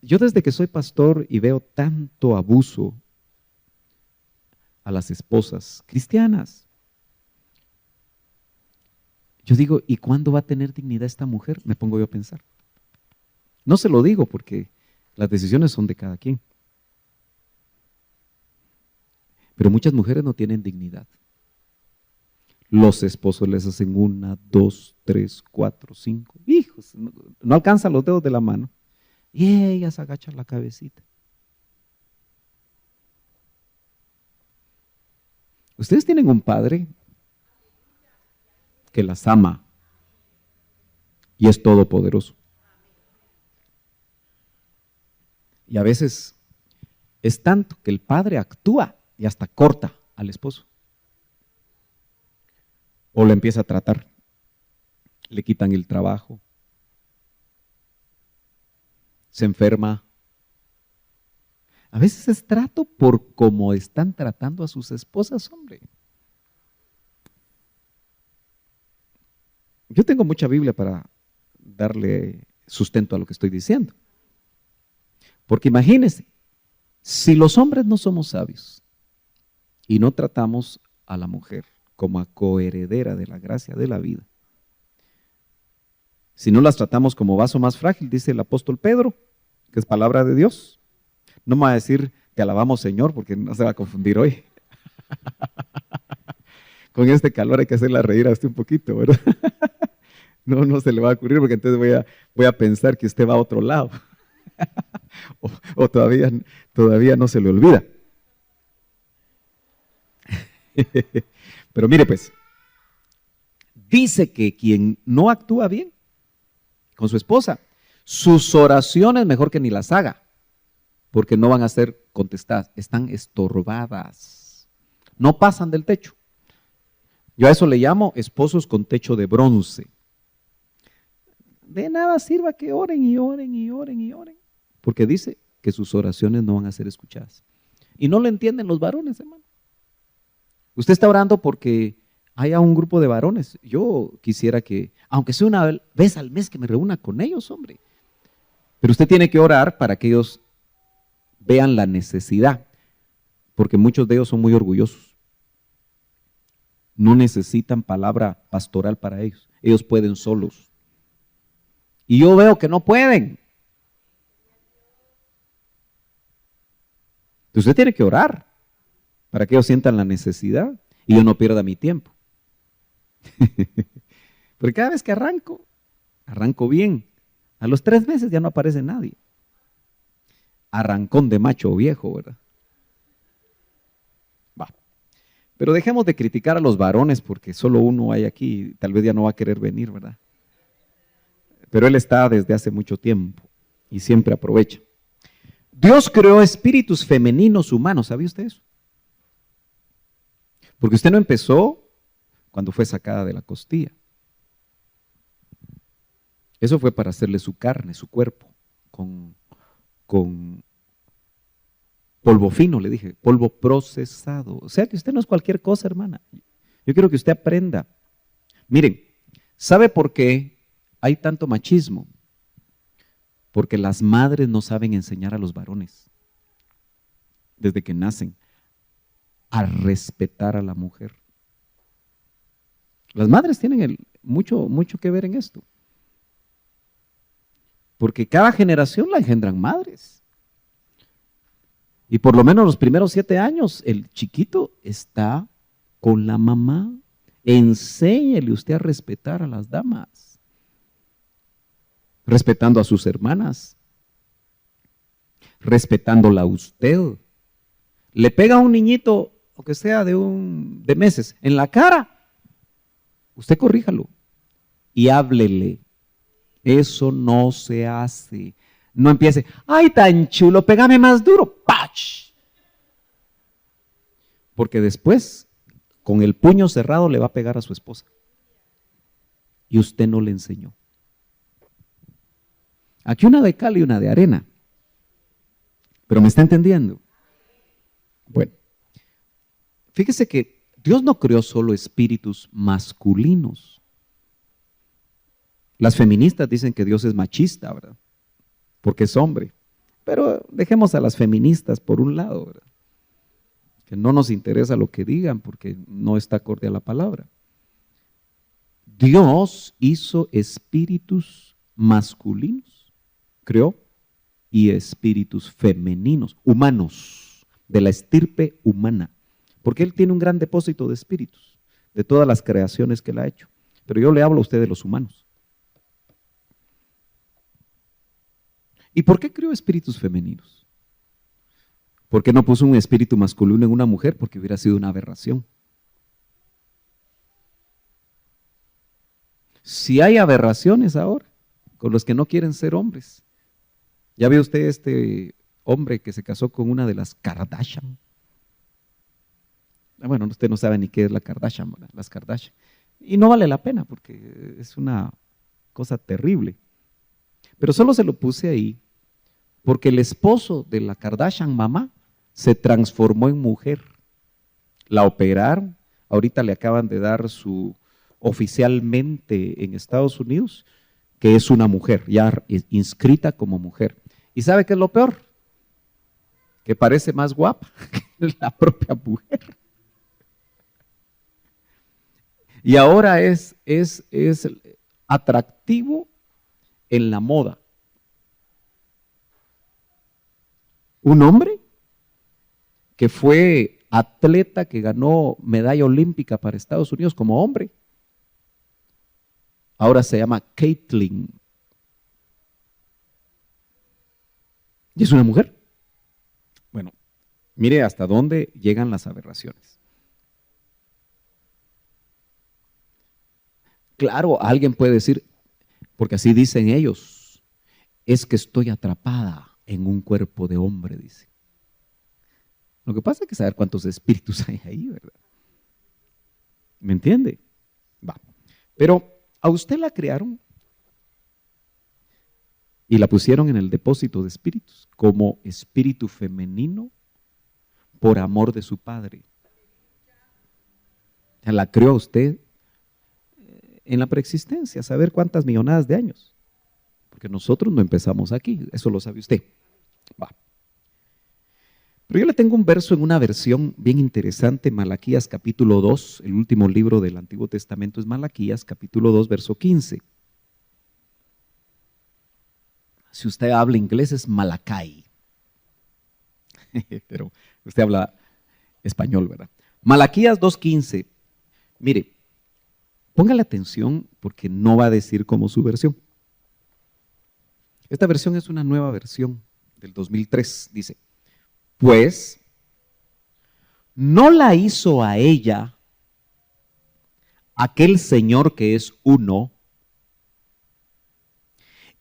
Yo desde que soy pastor y veo tanto abuso a las esposas cristianas, yo digo, ¿y cuándo va a tener dignidad esta mujer? Me pongo yo a pensar. No se lo digo porque las decisiones son de cada quien. Pero muchas mujeres no tienen dignidad. Los esposos les hacen 1, 2, 3, 4, 5. Hijos, no alcanzan los dedos de la mano. Y ellas agachan la cabecita. Ustedes tienen un padre que las ama y es todopoderoso. Y a veces es tanto que el padre actúa y hasta corta al esposo. O lo empieza a tratar. Le quitan el trabajo. Se enferma. A veces es trato por cómo están tratando a sus esposas, hombre. Yo tengo mucha Biblia para darle sustento a lo que estoy diciendo. Porque imagínense, si los hombres no somos sabios y no tratamos a la mujer como a coheredera de la gracia de la vida, si no las tratamos como vaso más frágil, dice el apóstol Pedro, que es palabra de Dios, No me va a decir, te alabamos Señor, porque no se va a confundir hoy. Con este calor hay que hacerla reír a usted un poquito, ¿verdad? No se le va a ocurrir, porque entonces voy a pensar que usted va a otro lado. o todavía no se le olvida. Pero mire pues, dice que quien no actúa bien con su esposa, sus oraciones mejor que ni las haga, porque no van a ser contestadas, están estorbadas, no pasan del techo. Yo a eso le llamo esposos con techo de bronce. De nada sirva que oren y oren y oren y oren, porque dice que sus oraciones no van a ser escuchadas. Y no lo entienden los varones, hermano. Usted está orando porque haya un grupo de varones. Yo quisiera que, aunque sea una vez al mes, que me reúna con ellos, hombre. Pero usted tiene que orar para que ellos vean la necesidad, porque muchos de ellos son muy orgullosos. No necesitan palabra pastoral para ellos. Ellos pueden solos. Y yo veo que no pueden. Entonces usted tiene que orar para que ellos sientan la necesidad y yo no pierda mi tiempo. Porque cada vez que arranco bien. A los 3 meses ya no aparece nadie. Arrancón de macho viejo, ¿verdad? Va. Pero dejemos de criticar a los varones porque solo uno hay aquí, tal vez ya no va a querer venir, ¿verdad? Pero él está desde hace mucho tiempo y siempre aprovecha. Dios creó espíritus femeninos humanos, ¿sabía usted eso? Porque usted no empezó cuando fue sacada de la costilla. Eso fue para hacerle su carne, su cuerpo, con polvo fino, le dije, polvo procesado. O sea que usted no es cualquier cosa, hermana. Yo quiero que usted aprenda. Miren, ¿sabe por qué hay tanto machismo? Porque las madres no saben enseñar a los varones, desde que nacen, a respetar a la mujer. Las madres tienen mucho que ver en esto. Porque cada generación la engendran madres. Y por lo menos los primeros 7 años, el chiquito está con la mamá. Enséñele usted a respetar a las damas. Respetando a sus hermanas. Respetándola a usted. Le pega a un niñito, aunque sea de meses, en la cara. Usted corríjalo y háblele. Eso no se hace. No empiece, ay, tan chulo, pégame más duro. ¡Pach! Porque después, con el puño cerrado, le va a pegar a su esposa. Y usted no le enseñó. Aquí una de cal y una de arena. ¿Pero me está entendiendo? Bueno, fíjese que Dios no creó solo espíritus masculinos. Las feministas dicen que Dios es machista, ¿verdad? Porque es hombre. Pero dejemos a las feministas por un lado, ¿verdad? Que no nos interesa lo que digan porque no está acorde a la palabra. Dios hizo espíritus masculinos, creó, y espíritus femeninos, humanos, de la estirpe humana. Porque Él tiene un gran depósito de espíritus, de todas las creaciones que Él ha hecho. Pero yo le hablo a usted de los humanos. ¿Y por qué creó espíritus femeninos? ¿Por qué no puso un espíritu masculino en una mujer? Porque hubiera sido una aberración. Si hay aberraciones ahora con los que no quieren ser hombres. ¿Ya vio usted este hombre que se casó con una de las Kardashian? Bueno, usted no sabe ni qué es la Kardashian, ¿verdad? Las Kardashian. Y no vale la pena porque es una cosa terrible. Pero solo se lo puse ahí porque el esposo de la Kardashian mamá se transformó en mujer. La operaron, ahorita le acaban de dar oficialmente en Estados Unidos, que es una mujer, ya inscrita como mujer. ¿Y sabe qué es lo peor? Que parece más guapa que la propia mujer. Y ahora es atractivo en la moda. Un hombre que fue atleta, que ganó medalla olímpica para Estados Unidos como hombre. Ahora se llama Caitlyn. Y es una mujer. Bueno, mire hasta dónde llegan las aberraciones. Claro, alguien puede decir, porque así dicen ellos, es que estoy atrapada en un cuerpo de hombre, dice. Lo que pasa es que saber cuántos espíritus hay ahí, ¿verdad? ¿Me entiende? Va. Pero a usted la crearon y la pusieron en el depósito de espíritus como espíritu femenino por amor de su padre. O sea, la creó a usted en la preexistencia, saber cuántas millonadas de años. Porque nosotros no empezamos aquí, eso lo sabe usted. Va. Pero yo le tengo un verso en una versión bien interesante, Malaquías capítulo 2, el último libro del Antiguo Testamento es Malaquías capítulo 2, verso 15. Si usted habla inglés es Malakai, pero usted habla español, ¿verdad? Malaquías 2:15. Mire, póngale atención porque no va a decir como su versión. Esta versión es una nueva versión del 2003. Dice, pues no la hizo a ella aquel Señor que es uno,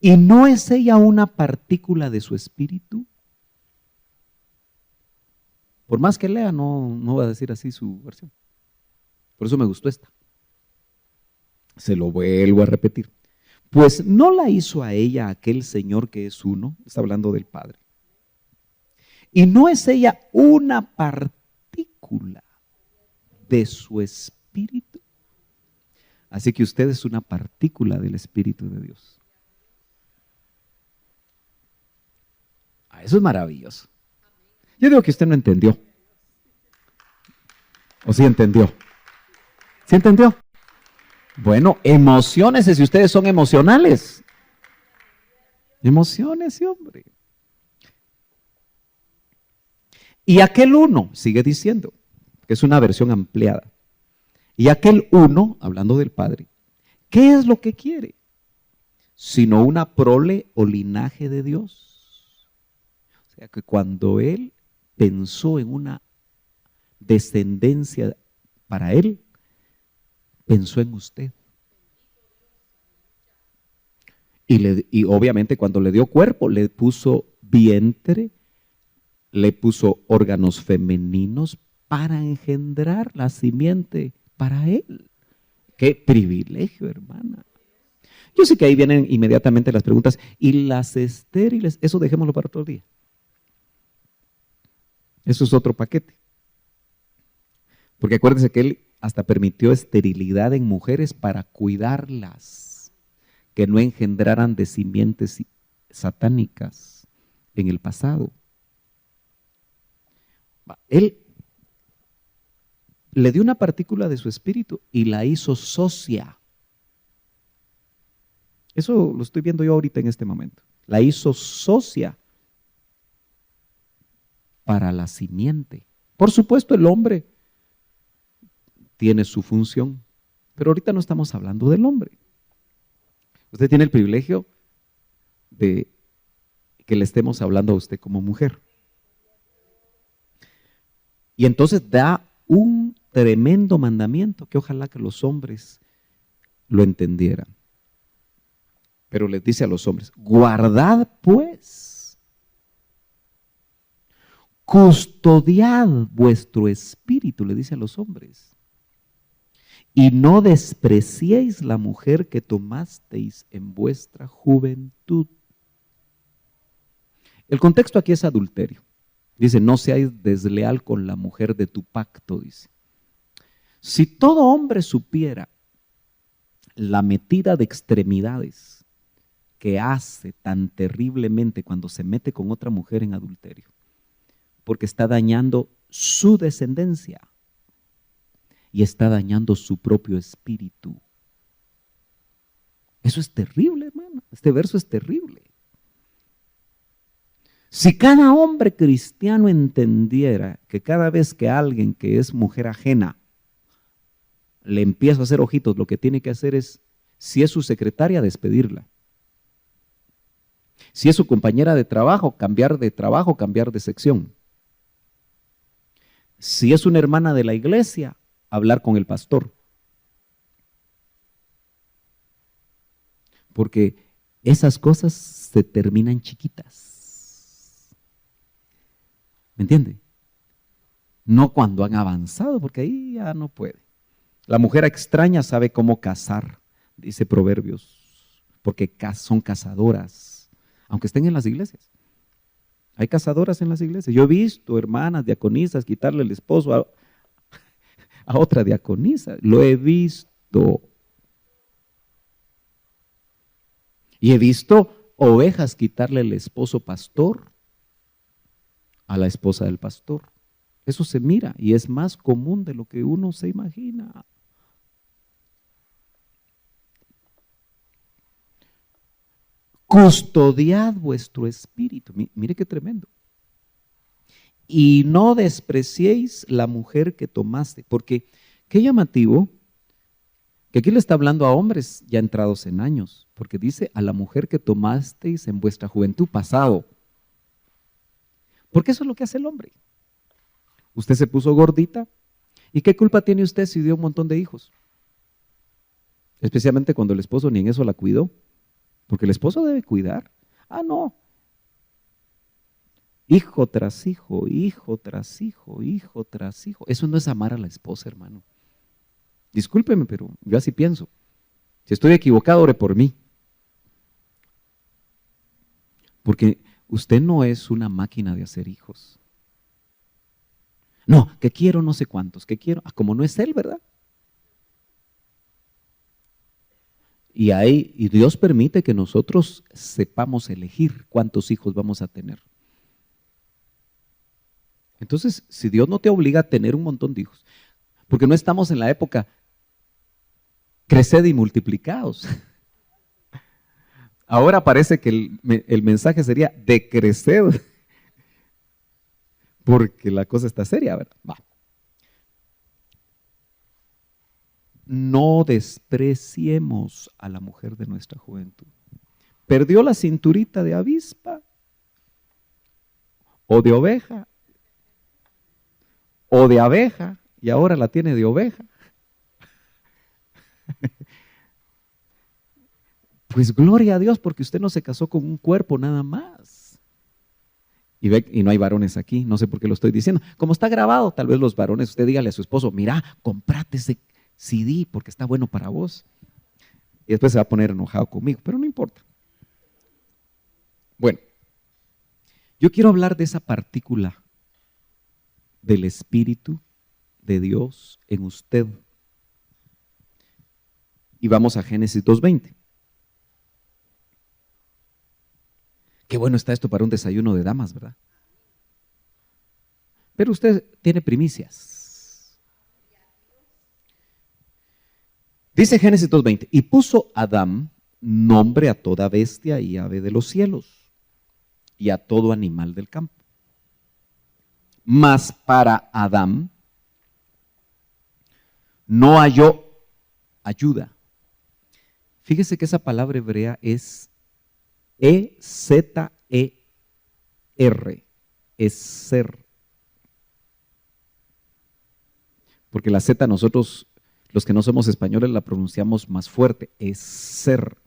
y no es ella una partícula de su espíritu. Por más que lea, no va a decir así su versión. Por eso me gustó esta. Se lo vuelvo a repetir. Pues no la hizo a ella aquel Señor que es uno, está hablando del Padre. Y no es ella una partícula de su espíritu. Así que usted es una partícula del Espíritu de Dios. Eso es maravilloso. Yo digo que usted no entendió. ¿O sí entendió? ¿Sí entendió? Bueno, emociones, si ustedes son emocionales. Emociones, hombre. Y aquel uno, sigue diciendo, que es una versión ampliada. Y aquel uno, hablando del Padre, ¿qué es lo que quiere? Sino una prole o linaje de Dios. O sea que cuando Él pensó en una descendencia para Él, pensó en usted. Y obviamente cuando le dio cuerpo, le puso vientre, le puso órganos femeninos para engendrar la simiente para Él. ¡Qué privilegio, hermana! Yo sé que ahí vienen inmediatamente las preguntas. ¿Y las estériles? Eso dejémoslo para otro día. Eso es otro paquete. Porque acuérdense que Él hasta permitió esterilidad en mujeres para cuidarlas, que no engendraran de simientes satánicas en el pasado. Él le dio una partícula de su espíritu y la hizo socia. Eso lo estoy viendo yo ahorita en este momento. La hizo socia para la simiente. Por supuesto, el hombre tiene su función, pero ahorita no estamos hablando del hombre. Usted tiene el privilegio de que le estemos hablando a usted como mujer. Y entonces da un tremendo mandamiento que ojalá que los hombres lo entendieran. Pero les dice a los hombres, guardad pues, custodiad vuestro espíritu, le dice a los hombres, y no despreciéis la mujer que tomasteis en vuestra juventud. El contexto aquí es adulterio. Dice, no seáis desleal con la mujer de tu pacto, dice. Si todo hombre supiera la metida de extremidades que hace tan terriblemente cuando se mete con otra mujer en adulterio, porque está dañando su descendencia y está dañando su propio espíritu. Eso es terrible, hermano. Este verso es terrible. Si cada hombre cristiano entendiera que cada vez que alguien que es mujer ajena le empieza a hacer ojitos, lo que tiene que hacer es, si es su secretaria, despedirla. Si es su compañera de trabajo, cambiar de sección. Si es una hermana de la iglesia, hablar con el pastor. Porque esas cosas se terminan chiquitas. ¿Me entiende? No cuando han avanzado, porque ahí ya no puede. La mujer extraña sabe cómo cazar, dice Proverbios, porque son cazadoras, aunque estén en las iglesias. Hay cazadoras en las iglesias. Yo he visto hermanas diaconisas quitarle el esposo a otra diaconisa. Lo he visto. Y he visto ovejas quitarle el esposo pastor a la esposa del pastor. Eso se mira y es más común de lo que uno se imagina. Custodiad vuestro espíritu. Mire qué tremendo. Y no despreciéis la mujer que tomaste, porque qué llamativo que aquí le está hablando a hombres ya entrados en años, porque dice a la mujer que tomasteis en vuestra juventud pasado. Porque eso es lo que hace el hombre. Usted se puso gordita, ¿y qué culpa tiene usted si dio un montón de hijos? Especialmente cuando el esposo ni en eso la cuidó, porque el esposo debe cuidar. Ah, no. Hijo tras hijo, hijo tras hijo, hijo tras hijo. Eso no es amar a la esposa, hermano. Discúlpeme, pero yo así pienso. Si estoy equivocado, ore por mí. Porque usted no es una máquina de hacer hijos. No, que quiero no sé cuántos, que quiero, como no es él, ¿verdad? Y Dios permite que nosotros sepamos elegir cuántos hijos vamos a tener. Entonces, si Dios no te obliga a tener un montón de hijos, porque no estamos en la época creced y multiplicaos. Ahora parece que el mensaje sería decreced, porque la cosa está seria, ¿verdad? Va. No despreciemos a la mujer de nuestra juventud. Perdió la cinturita de avispa o de oveja o de abeja y ahora la tiene de oveja. Pues gloria a Dios porque usted no se casó con un cuerpo nada más. Y no hay varones aquí, no sé por qué lo estoy diciendo. Como está grabado, tal vez los varones, usted dígale a su esposo, mira, comprate ese CD porque está bueno para vos. Y después se va a poner enojado conmigo, pero no importa. Bueno, yo quiero hablar de esa partícula del Espíritu de Dios en usted. Y vamos a Génesis 2:20. Qué bueno está esto para un desayuno de damas, ¿verdad? Pero usted tiene primicias. Dice Génesis 2:20, y puso Adán nombre a toda bestia y ave de los cielos y a todo animal del campo. Mas para Adán no halló ayuda. Fíjese que esa palabra hebrea es E-Z-E-R, es ser. Porque la Z nosotros, los que no somos españoles, la pronunciamos más fuerte, es ser.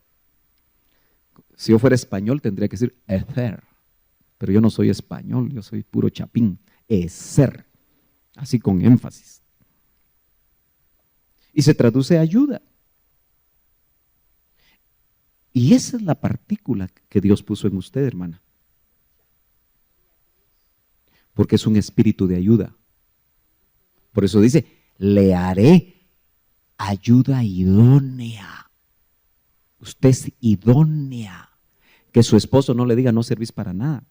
Si yo fuera español tendría que decir ecer, pero yo no soy español, yo soy puro chapín, es ser, así con énfasis. Y se traduce ayuda. Y esa es la partícula que Dios puso en usted, hermana. Porque es un espíritu de ayuda. Por eso dice, le haré ayuda idónea. Usted es idónea. Que su esposo no le diga, no servís para nada.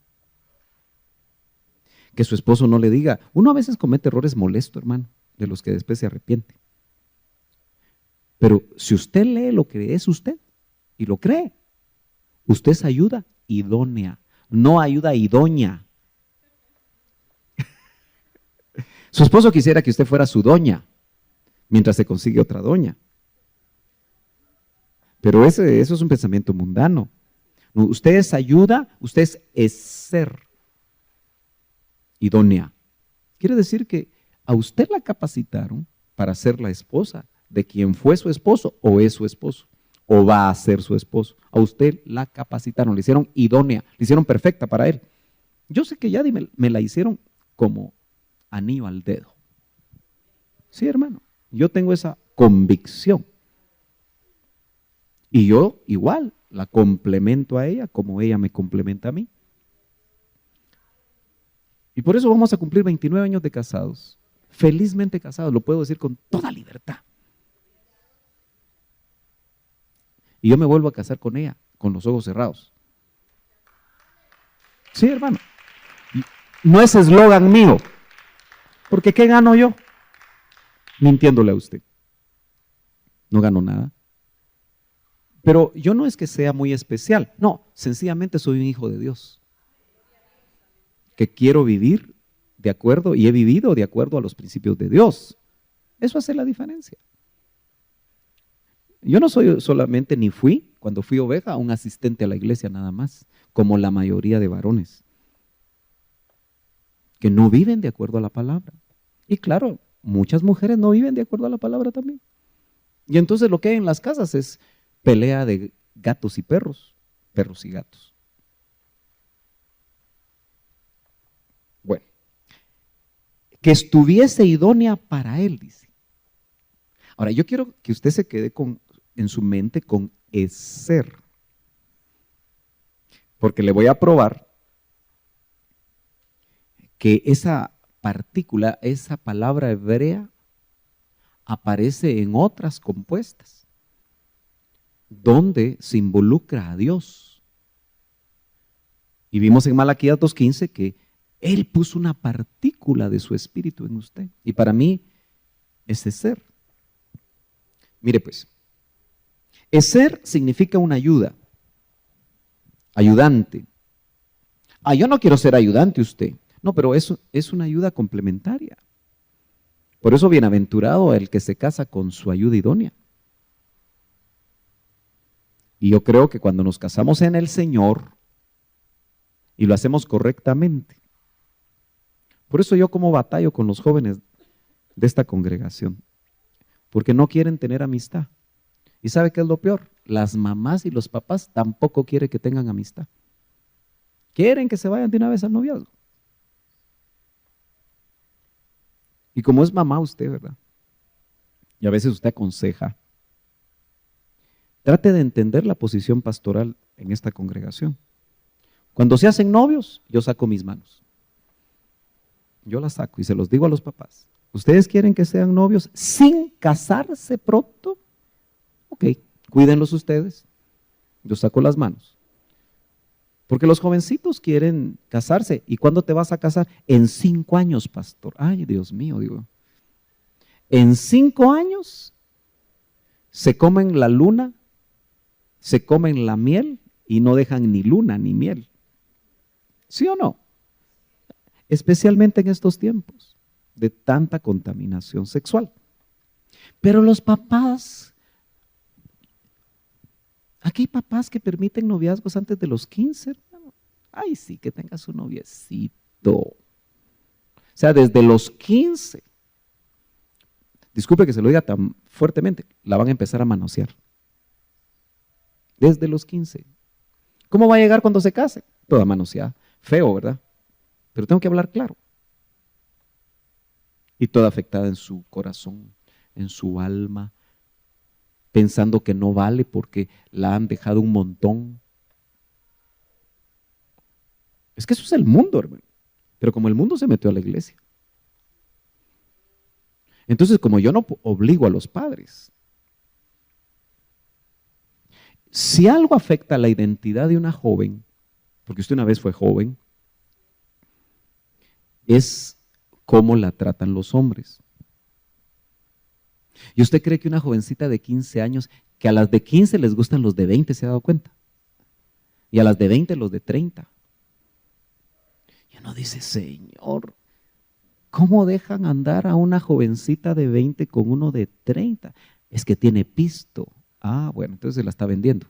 Que su esposo no le diga, uno a veces comete errores molestos, hermano, de los que después se arrepiente. Pero si usted lee lo que es usted, y lo cree, usted es ayuda idónea. no ayuda idónea. Su esposo quisiera que usted fuera su doña, mientras se consigue otra doña. Pero eso es un pensamiento mundano. No, usted es ayuda, usted es ser idónea. Quiere decir que a usted la capacitaron para ser la esposa de quien fue su esposo o es su esposo o va a ser su esposo. A usted la capacitaron, le hicieron idónea, le hicieron perfecta para él. Yo sé que ya me la hicieron como anillo al dedo. Sí, hermano, yo tengo esa convicción. Y yo igual la complemento a ella como ella me complementa a mí. Y por eso vamos a cumplir 29 años de casados. Felizmente casados, lo puedo decir con toda libertad. Y yo me vuelvo a casar con ella, con los ojos cerrados. Sí, hermano. No es eslogan mío. Porque ¿qué gano yo? Mintiéndole a usted. No gano nada. Pero yo no es que sea muy especial. No, sencillamente soy un hijo de Dios. Que quiero vivir de acuerdo y he vivido de acuerdo a los principios de Dios. Eso hace la diferencia. Yo no soy solamente, ni fui, cuando fui oveja, un asistente a la iglesia nada más, como la mayoría de varones, que no viven de acuerdo a la palabra. Y claro, muchas mujeres no viven de acuerdo a la palabra también. Y entonces lo que hay en las casas es pelea de gatos y perros, perros y gatos. Bueno, que estuviese idónea para él, dice. Ahora, yo quiero que usted se quede en su mente con ser, porque le voy a probar que esa partícula, esa palabra hebrea, aparece en otras compuestas, donde se involucra a Dios. Y vimos en Malaquías 2:15 que Él puso una partícula de su espíritu en usted. Y para mí, ese ser. Mire pues, ser significa una ayuda, ayudante. Yo no quiero ser ayudante usted. No, pero eso es una ayuda complementaria. Por eso bienaventurado el que se casa con su ayuda idónea. Y yo creo que cuando nos casamos en el Señor y lo hacemos correctamente, por eso yo como batallo con los jóvenes de esta congregación, porque no quieren tener amistad. ¿Y sabe qué es lo peor? Las mamás y los papás tampoco quieren que tengan amistad. Quieren que se vayan de una vez al noviazgo. Y como es mamá usted, ¿verdad? Y a veces usted aconseja. Trate de entender la posición pastoral en esta congregación. Cuando se hacen novios, yo saco mis manos. Yo las saco y se los digo a los papás. ¿Ustedes quieren que sean novios sin casarse pronto? Ok, cuídenlos ustedes. Yo saco las manos. Porque los jovencitos quieren casarse. ¿Y cuándo te vas a casar? En 5 años, pastor. Ay, Dios mío, digo. En 5 años se comen la luna, se comen la miel y no dejan ni luna ni miel. ¿Sí o no? Especialmente en estos tiempos de tanta contaminación sexual. Pero los papás, aquí hay papás que permiten noviazgos antes de los 15, hermano. Ay, sí, que tenga su noviecito. O sea, desde los 15. Disculpe que se lo diga tan fuertemente, la van a empezar a manosear. Desde los 15. ¿Cómo va a llegar cuando se case? Toda manoseada. Feo, ¿verdad? Pero tengo que hablar claro. Y toda afectada en su corazón, en su alma, pensando que no vale porque la han dejado un montón. Es que eso es el mundo, hermano. Pero como el mundo se metió a la iglesia. Entonces, como yo no obligo a los padres, si algo afecta la identidad de una joven, porque usted una vez fue joven, es cómo la tratan los hombres. ¿Y usted cree que una jovencita de 15 años, que a las de 15 les gustan los de 20, se ha dado cuenta? Y a las de 20 los de 30. uno dice, Señor, ¿cómo dejan andar a una jovencita de 20 con uno de 30? Es que tiene pisto. Ah, bueno, entonces se la está vendiendo.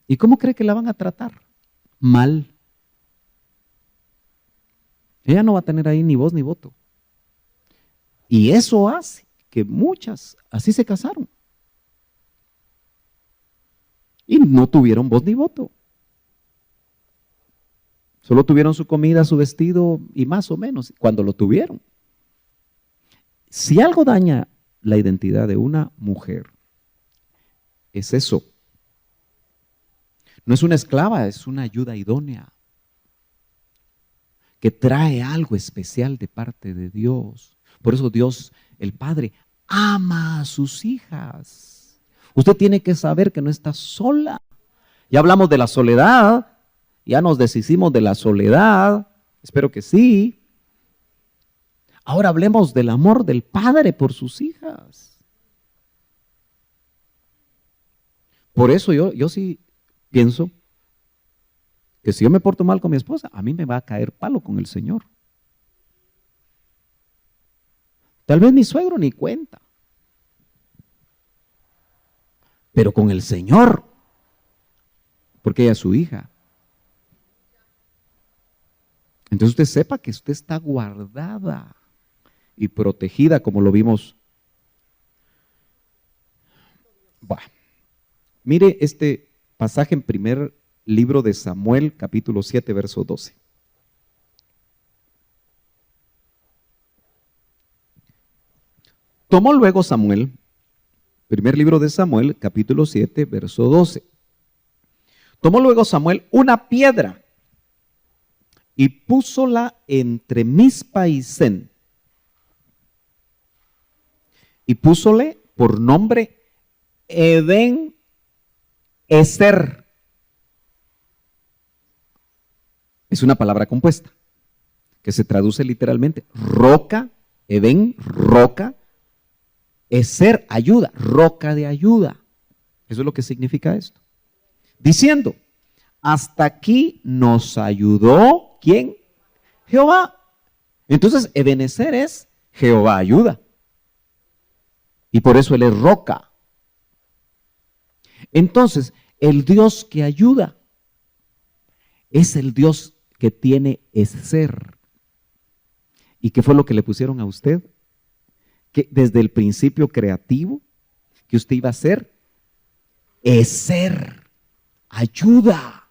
¿Y cómo cree que la van a tratar? Mal. Ella no va a tener ahí ni voz ni voto. Y eso hace que muchas así se casaron. Y no tuvieron voz ni voto. Solo tuvieron su comida, su vestido y más o menos cuando lo tuvieron. Si algo daña la identidad de una mujer, es eso. No es una esclava, es una ayuda idónea que trae algo especial de parte de Dios. Por eso Dios, el Padre, ama a sus hijas. Usted tiene que saber que no está sola. Ya hablamos de la soledad, ya nos deshicimos de la soledad, espero que sí. Ahora hablemos del amor del Padre por sus hijas. Por eso yo sí pienso que si yo me porto mal con mi esposa, a mí me va a caer palo con el Señor. Tal vez mi suegro ni cuenta, pero con el Señor, porque ella es su hija. Entonces usted sepa que usted está guardada y protegida, como lo vimos. Bah. Mire este pasaje en primer libro de Samuel, capítulo 7, verso 12. Tomó luego Samuel, primer libro de Samuel, capítulo 7, verso 12. Tomó luego Samuel una piedra y púsola entre Mizpa y Sen. Y púsole por nombre Eden Ezer. Es una palabra compuesta que se traduce literalmente roca, Eden, roca, Ezer, ayuda, roca de ayuda. Eso es lo que significa esto. Diciendo, hasta aquí nos ayudó, ¿quién? Jehová. Entonces, Ebenezer es Jehová ayuda. Y por eso él es roca. Entonces, el Dios que ayuda es el Dios que tiene Ezer. ¿Y qué fue lo que le pusieron a usted? Que desde el principio creativo, que usted iba a ser Ezer, ayuda.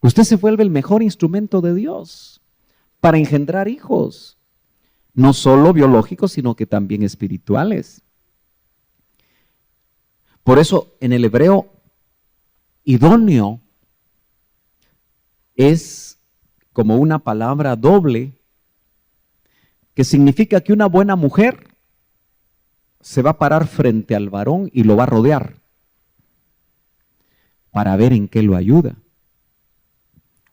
Usted se vuelve el mejor instrumento de Dios para engendrar hijos, no solo biológicos, sino que también espirituales. Por eso en el hebreo, idóneo es como una palabra doble que significa que una buena mujer se va a parar frente al varón y lo va a rodear para ver en qué lo ayuda.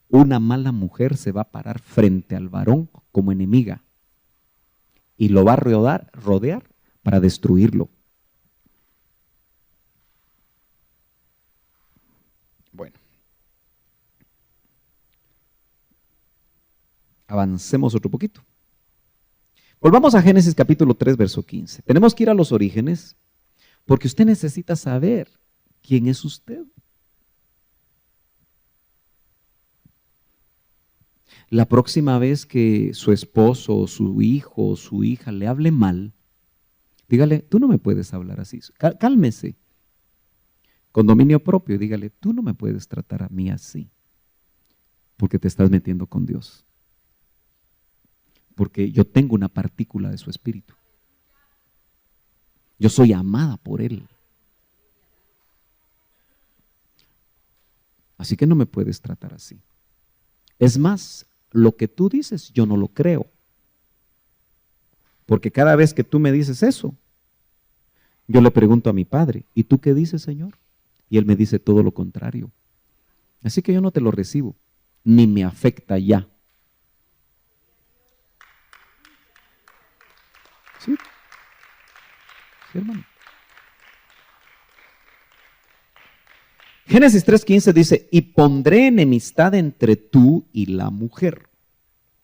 Una mala mujer se va a parar frente al varón como enemiga y lo va a rodear para destruirlo. Bueno, avancemos otro poquito. Volvamos a Génesis capítulo 3, verso 15. Tenemos que ir a los orígenes porque usted necesita saber quién es usted. La próxima vez que su esposo, su hijo o su hija le hable mal, dígale, tú no me puedes hablar así. Cálmese. Con dominio propio, dígale, tú no me puedes tratar a mí así, porque te estás metiendo con Dios. Porque yo tengo una partícula de su espíritu. Yo soy amada por Él. Así que no me puedes tratar así. Es más, lo que tú dices, yo no lo creo. Porque cada vez que tú me dices eso, yo le pregunto a mi Padre, ¿y tú qué dices, Señor? Y Él me dice todo lo contrario. Así que yo no te lo recibo, ni me afecta ya. ¿Sí? ¿Sí, hermano? Génesis 3:15 dice, y pondré enemistad entre tú y la mujer.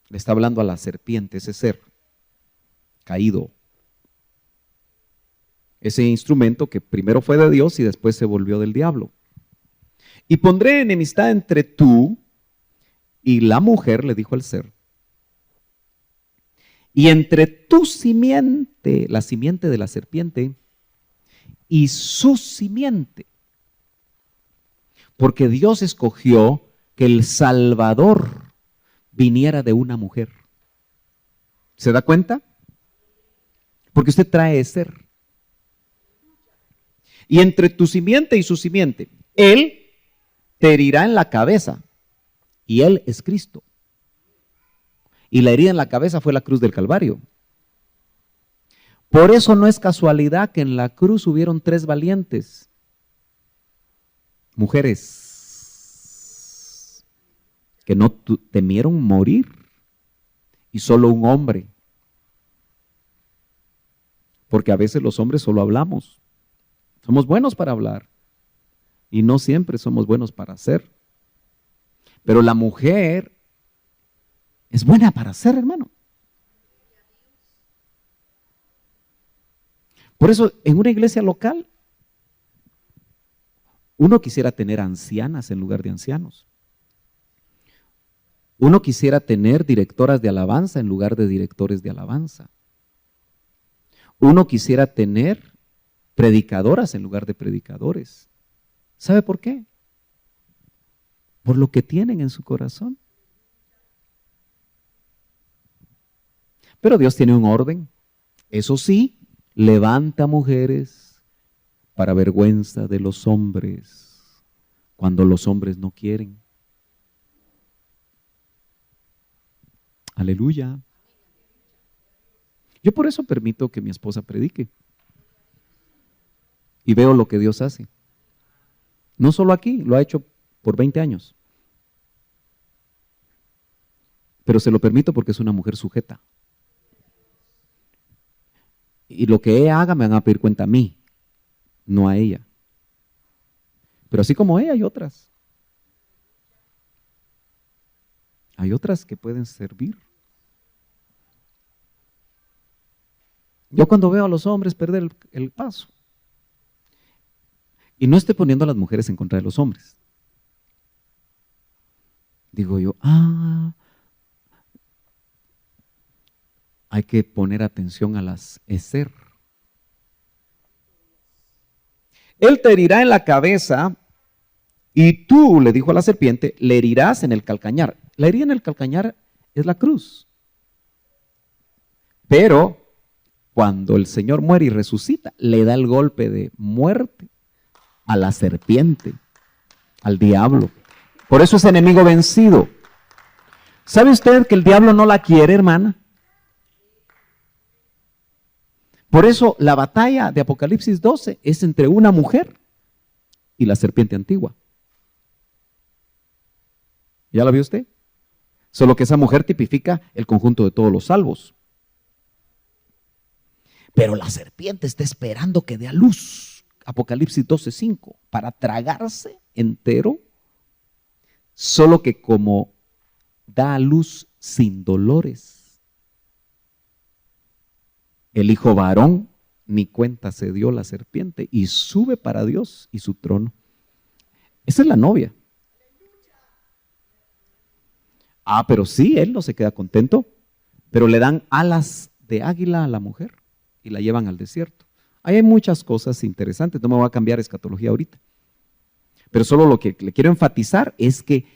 Le está hablando a la serpiente, ese ser caído. Ese instrumento que primero fue de Dios y después se volvió del diablo. Y pondré enemistad entre tú y la mujer, le dijo el ser. Y entre tu simiente, la simiente de la serpiente, y su simiente. Porque Dios escogió que el Salvador viniera de una mujer. ¿Se da cuenta? Porque usted trae ser. Y entre tu simiente y su simiente, él te herirá en la cabeza. Y él es Cristo. Y la herida en la cabeza fue la cruz del Calvario. Por eso no es casualidad que en la cruz hubieron 3 valientes mujeres que no temieron morir y solo un hombre. Porque a veces los hombres solo hablamos. Somos buenos para hablar y no siempre somos buenos para hacer. Pero la mujer es buena para hacer, hermano. Por eso en una iglesia local uno quisiera tener ancianas en lugar de ancianos. Uno quisiera tener directoras de alabanza en lugar de directores de alabanza. Uno quisiera tener predicadoras en lugar de predicadores. ¿Sabe por qué? Por lo que tienen en su corazón. Pero Dios tiene un orden. Eso sí, levanta mujeres para vergüenza de los hombres, cuando los hombres no quieren. Aleluya. Yo por eso permito que mi esposa predique. Y veo lo que Dios hace. No solo aquí, lo ha hecho por 20 años. Pero se lo permito porque es una mujer sujeta. Y lo que ella haga me van a pedir cuenta a mí, no a ella. Pero así como ella hay otras. Hay otras que pueden servir. Yo cuando veo a los hombres perder el paso, y no estoy poniendo a las mujeres en contra de los hombres, digo yo, hay que poner atención a las Ezer. Él te herirá en la cabeza y tú, le dijo a la serpiente, le herirás en el calcañar. La herida en el calcañar es la cruz. Pero cuando el Señor muere y resucita, le da el golpe de muerte a la serpiente, al diablo. Por eso es enemigo vencido. ¿Sabe usted que el diablo no la quiere, hermana? Por eso la batalla de Apocalipsis 12 es entre una mujer y la serpiente antigua. ¿Ya la vio usted? Solo que esa mujer tipifica el conjunto de todos los salvos. Pero la serpiente está esperando que dé a luz. Apocalipsis 12:5, para tragarse entero, solo que como da a luz sin dolores. El hijo varón ni cuenta se dio la serpiente y sube para Dios y su trono. Esa es la novia. Pero sí, él no se queda contento, pero le dan alas de águila a la mujer y la llevan al desierto. Ahí hay muchas cosas interesantes, no me voy a cambiar escatología ahorita. Pero solo lo que le quiero enfatizar es que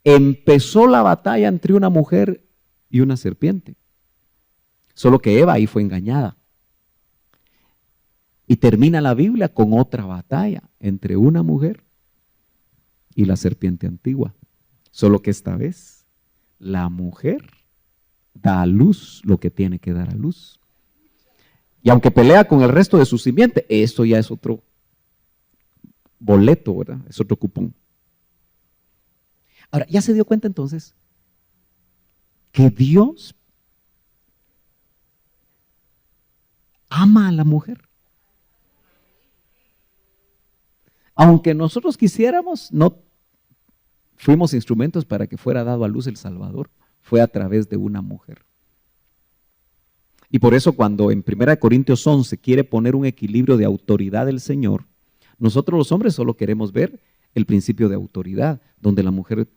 empezó la batalla entre una mujer y una serpiente. Solo que Eva ahí fue engañada. Y termina la Biblia con otra batalla entre una mujer y la serpiente antigua. Solo que esta vez la mujer da a luz lo que tiene que dar a luz. Y aunque pelea con el resto de su simiente, esto ya es otro boleto, ¿verdad? Es otro cupón. Ahora, ¿ya se dio cuenta entonces que Dios ama a la mujer? Aunque nosotros quisiéramos, no fuimos instrumentos para que fuera dado a luz el Salvador. Fue a través de una mujer. Y por eso cuando en 1 Corintios 11 quiere poner un equilibrio de autoridad del Señor, nosotros los hombres solo queremos ver el principio de autoridad, donde la mujer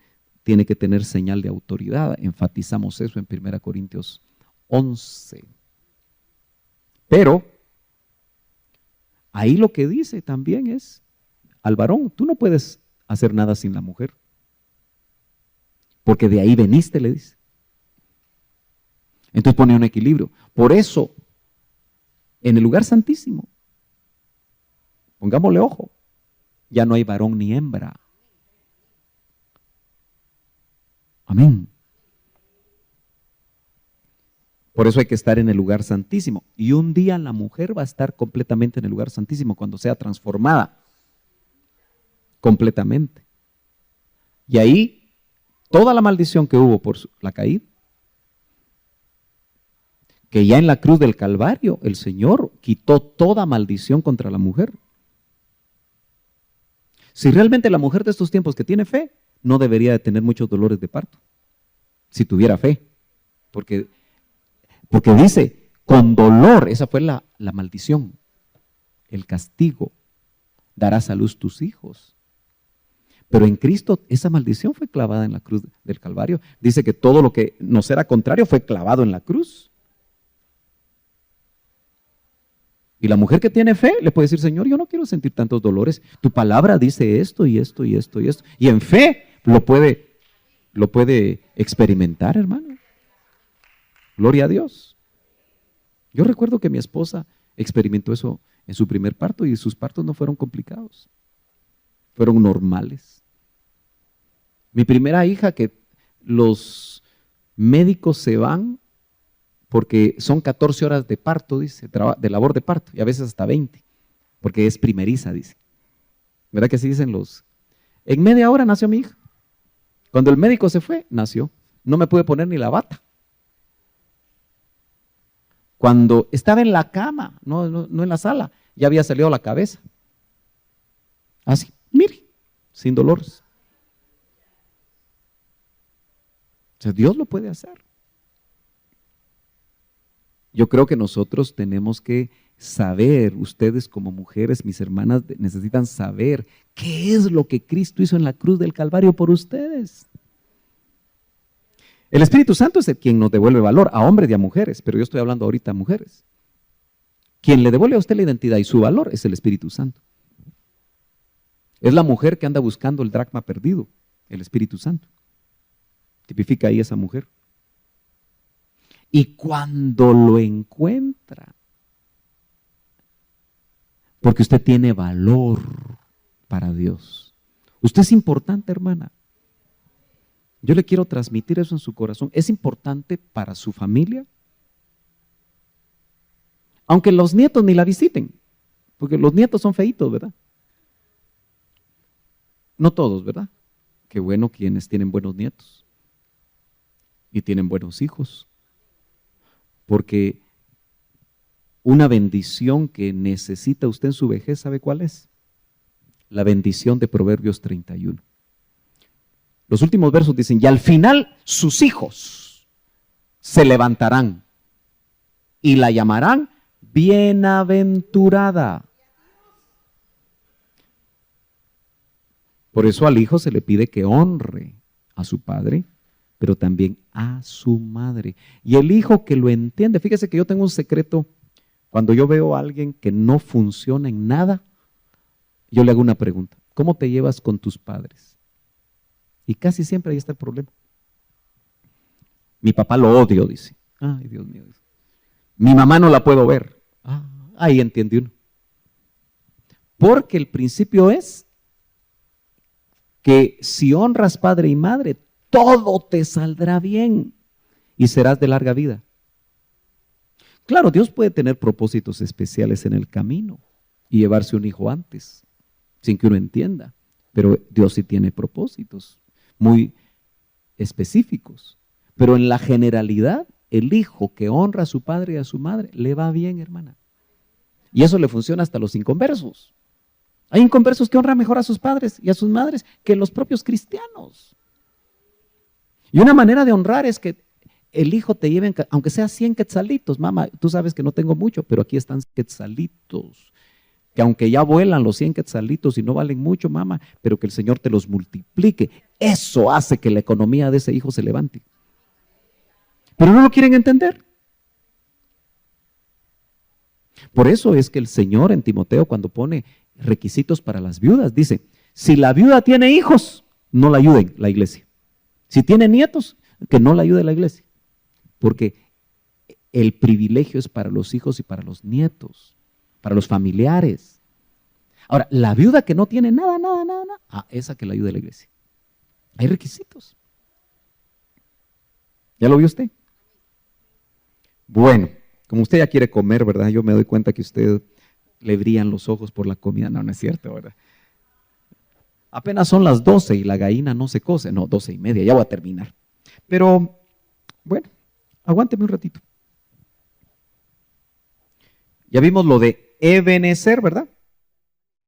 tiene que tener señal de autoridad. Enfatizamos eso en 1 Corintios 11. Pero ahí lo que dice también es al varón, tú no puedes hacer nada sin la mujer, porque de ahí veniste, le dice. Entonces pone un equilibrio. Por eso, en el lugar santísimo, pongámosle ojo, ya no hay varón ni hembra. Amén. Por eso hay que estar en el lugar santísimo. Y un día la mujer va a estar completamente en el lugar santísimo cuando sea transformada. Completamente. Y ahí, toda la maldición que hubo por la caída, que ya en la cruz del Calvario el Señor quitó toda maldición contra la mujer. Si realmente la mujer de estos tiempos que tiene fe, no debería de tener muchos dolores de parto, si tuviera fe. Porque dice, con dolor, esa fue la maldición, el castigo, darás a luz tus hijos. Pero en Cristo esa maldición fue clavada en la cruz del Calvario. Dice que todo lo que nos era contrario fue clavado en la cruz. Y la mujer que tiene fe le puede decir, Señor, yo no quiero sentir tantos dolores. Tu palabra dice esto y esto y esto y esto. Y en fe lo puede experimentar, hermano. Gloria a Dios. Yo recuerdo que mi esposa experimentó eso en su primer parto y sus partos no fueron complicados. Fueron normales. Mi primera hija, que los médicos se van porque son 14 horas de parto, dice, de labor de parto, y a veces hasta 20, porque es primeriza, dice. ¿Verdad que así dicen los? En media hora nació mi hija. Cuando el médico se fue, nació. No me pude poner ni la bata. Cuando estaba en la cama, no en la sala, ya había salido la cabeza. Así, mire, sin dolores. O sea, Dios lo puede hacer. Yo creo que nosotros tenemos que saber, ustedes como mujeres, mis hermanas, necesitan saber qué es lo que Cristo hizo en la cruz del Calvario por ustedes. El Espíritu Santo es el quien nos devuelve valor a hombres y a mujeres, pero yo estoy hablando ahorita a mujeres. Quien le devuelve a usted la identidad y su valor es el Espíritu Santo. Es la mujer que anda buscando el dracma perdido, el Espíritu Santo. Tipifica ahí esa mujer. Y cuando lo encuentra, porque usted tiene valor para Dios. Usted es importante, hermana. Yo le quiero transmitir eso en su corazón. Es importante para su familia. Aunque los nietos ni la visiten, porque los nietos son feitos, ¿verdad? No todos, ¿verdad? Qué bueno quienes tienen buenos nietos y tienen buenos hijos. Porque una bendición que necesita usted en su vejez, ¿sabe cuál es? La bendición de Proverbios 31. Los últimos versos dicen, y al final sus hijos se levantarán y la llamarán bienaventurada. Por eso al hijo se le pide que honre a su padre, pero también a su madre. Y el hijo que lo entiende, fíjese que yo tengo un secreto, cuando yo veo a alguien que no funciona en nada, yo le hago una pregunta, ¿cómo te llevas con tus padres? Y casi siempre ahí está el problema. Mi papá lo odio, dice. Ay, Dios mío. Mi mamá no la puedo ver. Ahí entiende uno. Porque el principio es que si honras padre y madre, todo te saldrá bien y serás de larga vida. Claro, Dios puede tener propósitos especiales en el camino y llevarse un hijo antes, sin que uno entienda, pero Dios sí tiene propósitos muy específicos. Pero en la generalidad, el hijo que honra a su padre y a su madre, le va bien, hermana. Y eso le funciona hasta los inconversos. Hay inconversos que honran mejor a sus padres y a sus madres que los propios cristianos. Y una manera de honrar es que el hijo te lleve, aunque sea 100 quetzalitos. Mamá, tú sabes que no tengo mucho, pero aquí están quetzalitos. Que aunque ya vuelan los 100 quetzalitos y no valen mucho, mamá, pero que el Señor te los multiplique. Eso hace que la economía de ese hijo se levante. Pero no lo quieren entender. Por eso es que el Señor en Timoteo, cuando pone requisitos para las viudas, dice, si la viuda tiene hijos, no la ayuden la iglesia. Si tiene nietos, que no la ayude la iglesia. Porque el privilegio es para los hijos y para los nietos, para los familiares. Ahora, la viuda que no tiene nada, esa que la ayude la iglesia. Hay requisitos. ¿Ya lo vio usted? Bueno, como usted ya quiere comer, ¿verdad? Yo me doy cuenta que usted le brillan los ojos por la comida. No, no es cierto, ¿verdad? Apenas son las 12 y la gallina no se cose. No, 12:30, ya voy a terminar. Pero, bueno, aguánteme un ratito. Ya vimos lo de Ebenezer, ¿verdad?